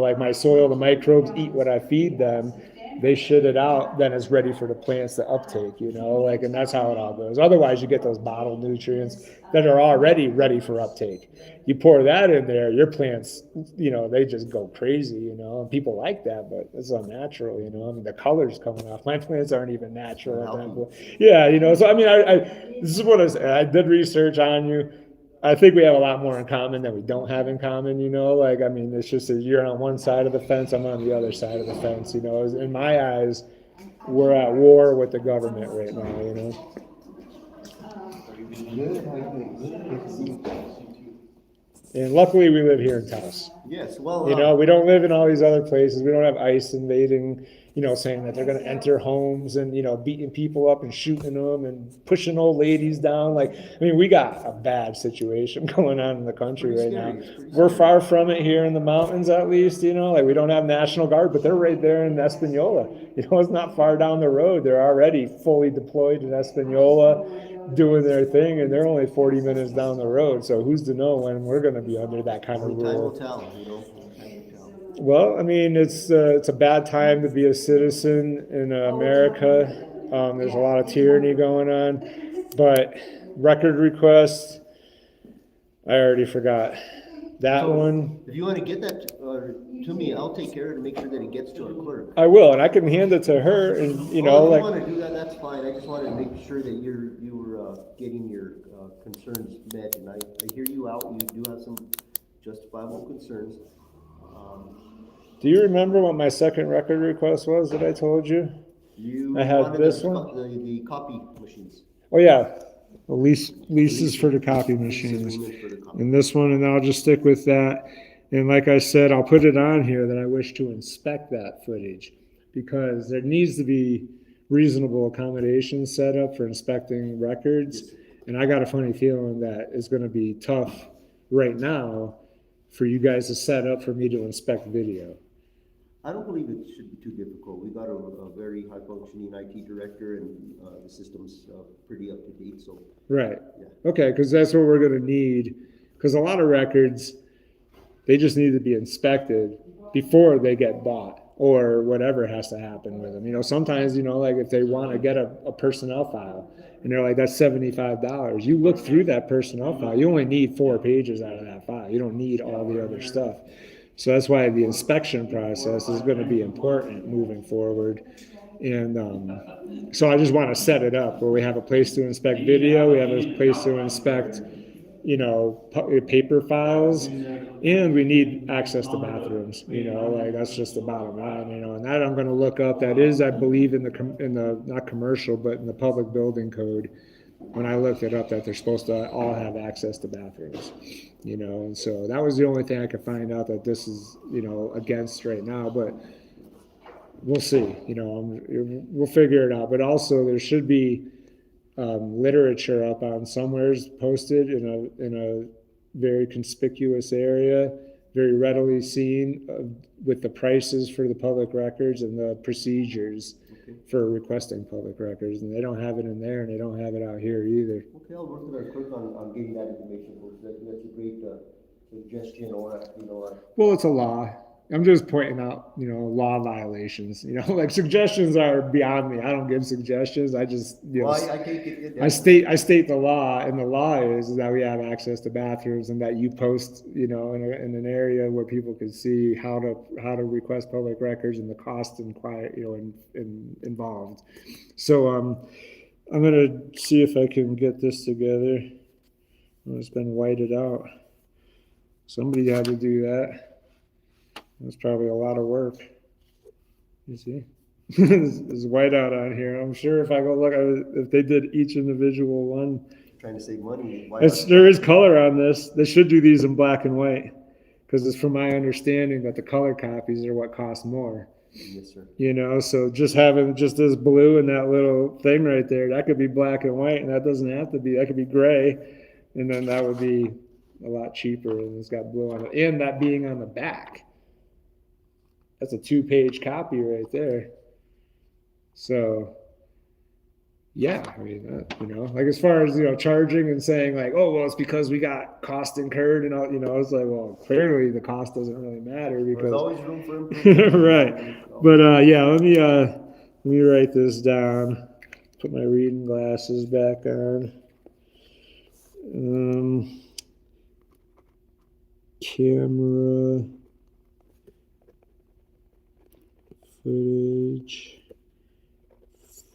like my soil, the microbes eat what I feed them. They shit it out, then it's ready for the plants to uptake, like, and that's how it all goes. Otherwise, you get those bottled nutrients that are already ready for uptake. You pour that in there, your plants, they just go crazy, and people like that, but it's unnatural, I mean, the color's coming off. My plants aren't even natural at that point. Yeah, so I mean, this is what I did research on you. I think we have a lot more in common than we don't have in common, like, I mean, it's just that you're on one side of the fence, I'm on the other side of the fence, in my eyes, we're at war with the government right now, And luckily we live here in Taos. Yes, well. We don't live in all these other places. We don't have ICE invading, saying that they're going to enter homes and, beating people up and shooting them and pushing old ladies down. Like, I mean, we got a bad situation going on in the country right now. We're far from it here in the mountains, at least, like we don't have National Guard, but they're right there in Espanola. It's not far down the road. They're already fully deployed in Espanola, doing their thing, and they're only 40 minutes down the road. So who's to know when we're going to be under that kind of rule? Time will tell, Time will tell. Well, I mean, it's a bad time to be a citizen in America. There's a lot of tyranny going on, but record requests, I already forgot that one. If you want to get that to me, I'll take care of it and make sure that it gets to our clerk. I will, and I can hand it to her, and if you want to do that, that's fine. I just wanted to make sure that you were getting your concerns met, and I hear you out. You do have some justifiable concerns. Do you remember what my second record request was that I told you? I had this one. The copy machines. Oh yeah, the leases for the copy machines, and this one, and I'll just stick with that. And like I said, I'll put it on here that I wish to inspect that footage, because there needs to be reasonable accommodations set up for inspecting records. And I got a funny feeling that it's going to be tough right now for you guys to set up for me to inspect video. I don't believe it should be too difficult. We got a very high functioning IT director, and the system's pretty up to date. So right, yeah. Okay, because that's what we're going to need. Because a lot of records, they just need to be inspected before they get bought or whatever has to happen with them. Sometimes, like if they want to get a personnel file and they're like, that's $75. You look through that personnel file, you only need 4 pages out of that file. You don't need all the other stuff. So that's why the inspection process is going to be important moving forward. And so I just want to set it up where we have a place to inspect video, we have a place to inspect paper files, and we need access to bathrooms, like that's just the bottom line, and that I'm going to look up. That is, I believe, in the not commercial, but in the public building code, when I looked it up, that they're supposed to all have access to bathrooms, and so that was the only thing I could find out that this is, against right now, but we'll see, we'll figure it out. But also there should be literature up on somewheres posted in a very conspicuous area, very readily seen, with the prices for the public records and the procedures for requesting public records. And they don't have it in there, and they don't have it out here either. Okay, I'll work with our clerk on getting that information. That's a great suggestion, or Well, it's a law. I'm just pointing out, law violations. Like suggestions are beyond me. I don't give suggestions. I just, I take it. I state the law, and the law is that we have access to bathrooms, and that you post, in an area where people can see how to request public records and the cost and involved. So I'm gonna see if I can get this together. It's been whited out. Somebody had to do that. That's probably a lot of work. You see, there's whiteout on here. I'm sure if I go look, if they did each individual one, trying to save money. Why It's, not? there is color on this. They should do these in black and white. Because it's from my understanding that the color copies are what cost more. Yes, sir. You know, so just having just this blue and that little thing right there, that could be black and white, and that doesn't have to be, that could be gray, and then that would be a lot cheaper, and it's got blue on it, and that being on the back. That's a 2-page copy right there. So, yeah, I mean, you know, like as far as, you know, charging and saying like, oh, well, it's because we got cost incurred and all, you know, it's like, well, clearly the cost doesn't really matter There's because, always room for improvement. right. But, yeah, let me write this down. Put my reading glasses back on. Camera footage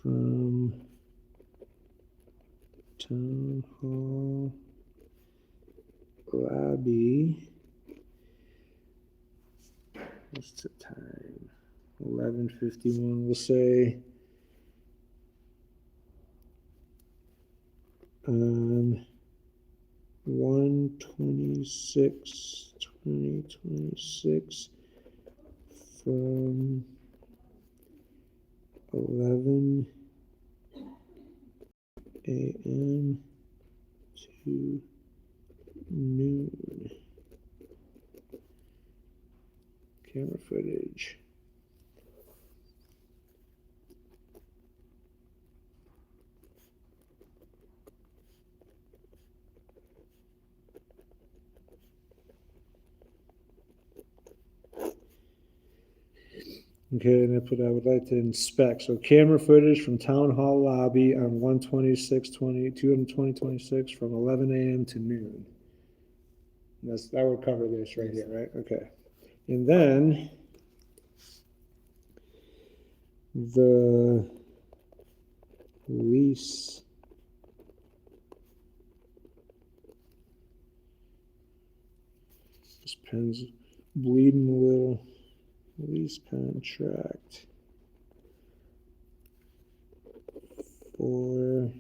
from Town Hall lobby. What's the time? 11:51. We'll say 1/26/2026 from 11 a.m. to noon. Camera footage. Okay, and I put I would like to inspect. So camera footage from Town Hall lobby on 1/26/2026 from 11 a.m. to noon. That would cover this right here, right? Okay. And then the lease this pen's bleeding a little. Lease contract for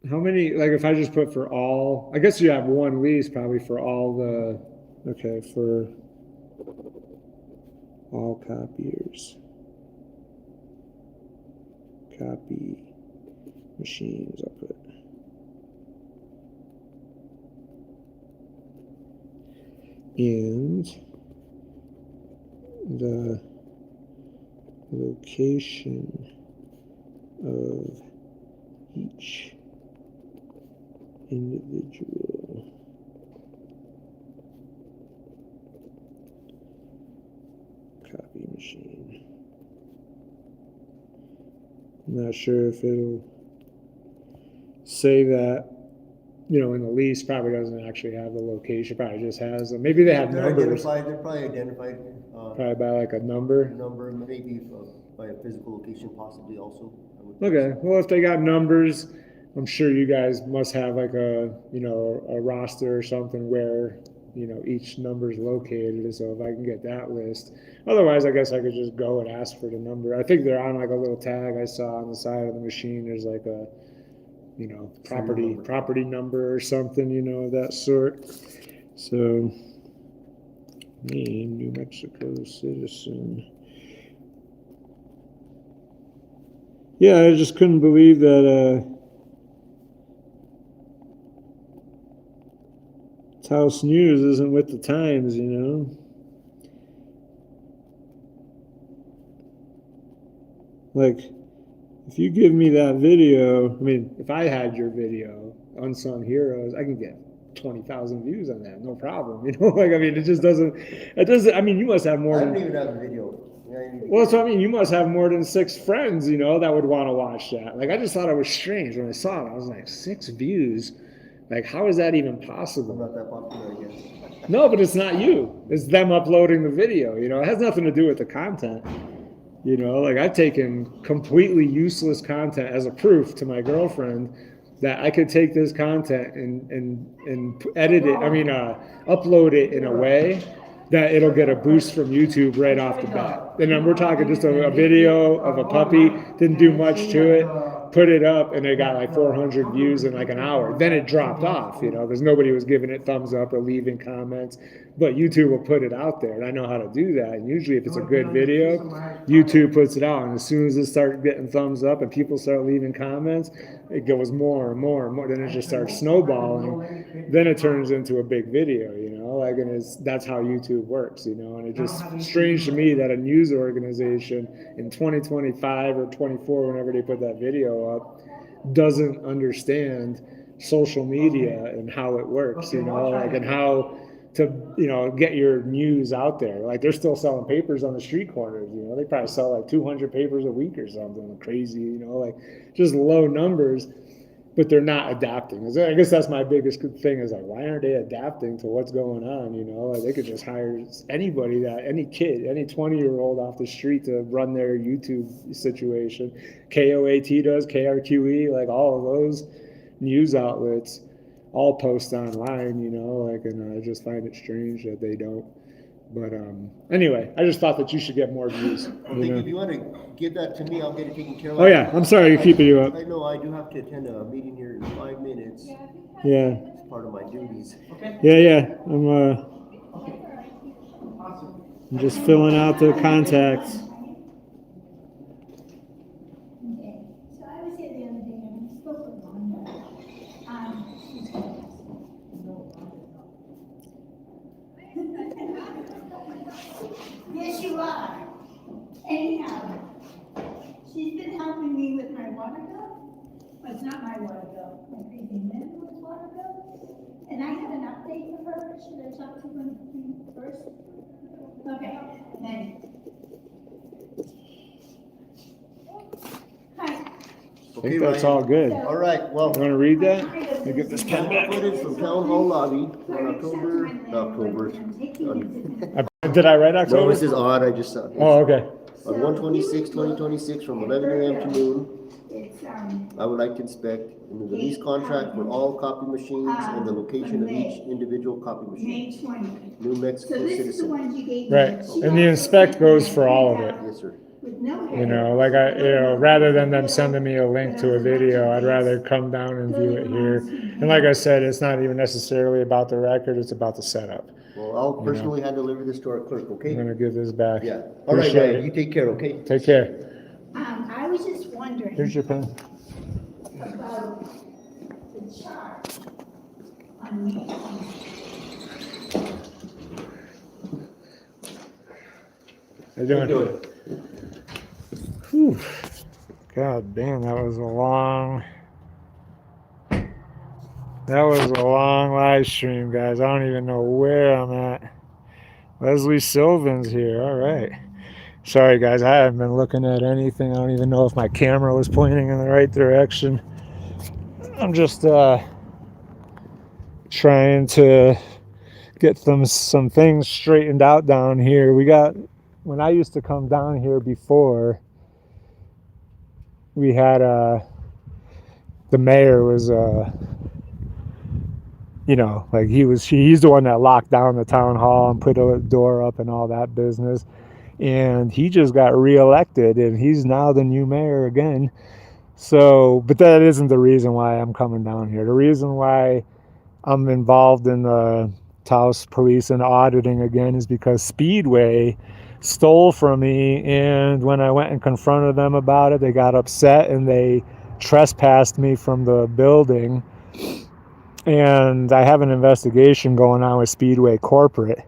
how many, like if I just put for all, I guess you have one lease probably for all the, okay, for all copiers. Copy machines, I'll put. And the location of each individual copy machine. I'm not sure if it'll say that, you know, in the lease. Probably doesn't actually have the location, probably just has, maybe they have numbers. They're probably identified. Probably by like a number. Number, maybe by a physical location possibly also. Okay, well, if they got numbers, I'm sure you guys must have like a, you know, a roster or something where, you know, each number is located. So if I can get that list, otherwise I guess I could just go and ask for the number. I think they're on like a little tag I saw on the side of the machine. There's like a, you know, property number or something, you know, of that sort. So, name, New Mexico citizen. Yeah, I just couldn't believe that Taos News isn't with the times, you know. Like, if you give me that video, I mean, if I had your video, Unsung Heroes, I can get 20,000 views on that, no problem. You know, like, I mean, it doesn't, I mean, you must have more than. I don't even have a video. Well, so I mean, you must have more than 6 friends, you know, that would want to watch that. Like, I just thought it was strange when I saw it. I was like, 6 views? Like, how is that even possible? I'm not that popular, I guess. No, but it's not you. It's them uploading the video, you know. It has nothing to do with the content. You know, like I've taken completely useless content as a proof to my girlfriend that I could take this content and edit it, upload it in a way that it'll get a boost from YouTube right off the bat. And then we're talking just a video of a puppy, didn't do much to it, put it up and it got like 400 views in like an hour. Then it dropped off, because nobody was giving it thumbs up or leaving comments. But YouTube will put it out there, and I know how to do that. And usually, if it's a good video, YouTube puts it out, and as soon as it starts getting thumbs up and people start leaving comments, it goes more and more and more. Then it just starts snowballing. Then it turns into a big video, and that's how YouTube works, And it's just strange to me that a news organization in 2025 or 24, whenever they put that video up, doesn't understand social media and how it works, and how to get your news out there. Like they're still selling papers on the street corners, they probably sell like 200 papers a week or something crazy, like just low numbers, but they're not adapting. I guess that's my biggest thing is like, why aren't they adapting to what's going on? Like they could just hire anybody, any kid, any 20-year-old off the street to run their YouTube situation. KOAT does, KRQE, like all of those news outlets all post online, and I just find it strange that they don't. But anyway, I just thought that you should get more views. If you want to give that to me, I'll get it taken care of. Oh yeah, I'm sorry to keep you up. I know I do have to attend a meeting here in 5 minutes. Yeah. It's part of my duties. Yeah. I'm just filling out the contacts. Okay, so I was here the other day and I spoke with Wanda. Yes, you are. Anyhow, she's been helping me with my water bill. Well, it's not my water bill, my crazy landlord's water bill. And I have an update for her. Should I talk to her first? Okay, thanks. Hi. I think that's all good. All right, well. You want to read that? Let me get this pen back. Footage from town hall lobby on October. Did I write October? No, this is odd, I just saw. Oh, okay. On 1/26/2026 from 11 a.m. to noon, It's, I would like to inspect the lease contract for all copy machines and the location of each individual copy machine. May 20th. New So Mexico this is the citizen. ones you gave me. Right, She and the also inspect sent me goes for all of it. Yes, sir. With no Rather than them sending me a link to a video, I'd rather come down and view it here. And like I said, it's not even necessarily about the record, it's about the setup. Well, I'll personally hand deliver this to our clerk, I'm okay? gonna give this back. Yeah. All right, Appreciate Ryan, you take care, okay? Take care. I was just wondering Here's your pen. about the chart on me. How you doing? Whew. God damn, that was a long live stream, guys. I don't even know where I'm at. Leslie Sylvan's here. All right. Sorry, guys. I haven't been looking at anything. I don't even know if my camera was pointing in the right direction. I'm just trying to get some things straightened out down here. When I used to come down here before, we had the mayor was he's the one that locked down the town hall and put a door up and all that business, and he just got reelected and he's now the new mayor again. So, but that isn't the reason why I'm coming down here. The reason why I'm involved in the Taos police and auditing again is because Speedway stole from me, and when I went and confronted them about it, they got upset and they trespassed me from the building. And I have an investigation going on with Speedway corporate,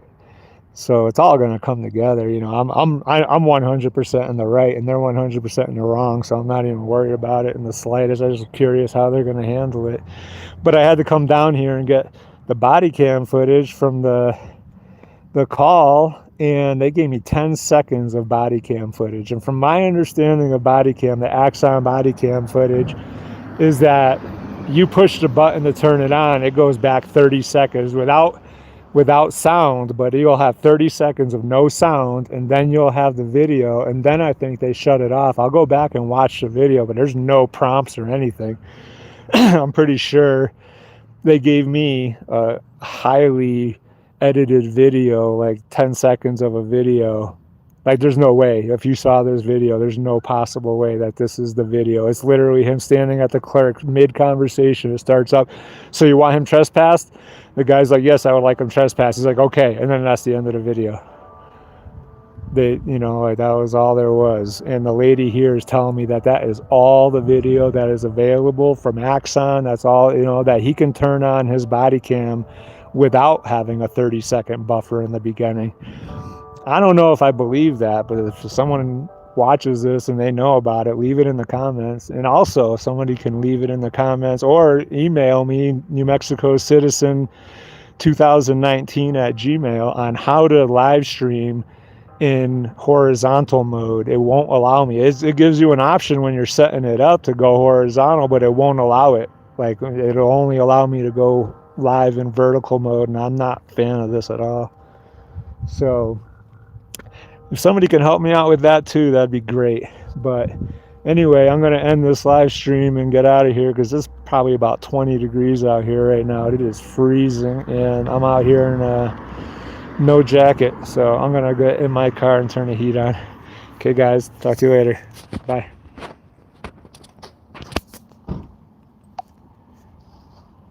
so it's all going to come together. I'm 100% in the right and they're 100% in the wrong, so I'm not even worried about it in the slightest. I'm just curious how they're going to handle it. But I had to come down here and get the body cam footage from the call, and they gave me 10 seconds of body cam footage. And from my understanding of body cam, the Axon body cam footage is that you push the button to turn it on, it goes back 30 seconds without sound, but you'll have 30 seconds of no sound, and then you'll have the video, and then I think they shut it off. I'll go back and watch the video, but there's no prompts or anything. I'm pretty sure they gave me a highly edited video, like 10 seconds of a video, Like, there's no way. If you saw this video, there's no possible way that this is the video. It's literally him standing at the clerk mid-conversation. It starts up, so you want him trespassed? The guy's like, yes, I would like him trespassed. He's like, okay. And then that's the end of the video. They, you know, like, that was all there was. And the lady here is telling me that that is all the video that is available from Axon. That's all, you know, that he can turn on his body cam without having a 30-second buffer in the beginning. I don't know if I believe that, but if someone watches this and they know about it, leave it in the comments. And also, if somebody can leave it in the comments or email me, New Mexico Citizen 2019 at Gmail, on how to live stream in horizontal mode. It won't allow me. It gives you an option when you're setting it up to go horizontal, but it won't allow it. Like, it'll only allow me to go live in vertical mode, and I'm not a fan of this at all. So if somebody can help me out with that too, that'd be great. But anyway, I'm going to end this live stream and get out of here, because it's probably about 20 degrees out here right now. It is freezing, and I'm out here in no jacket, so I'm gonna get in my car and turn the heat on. Okay guys, talk to you later. Bye.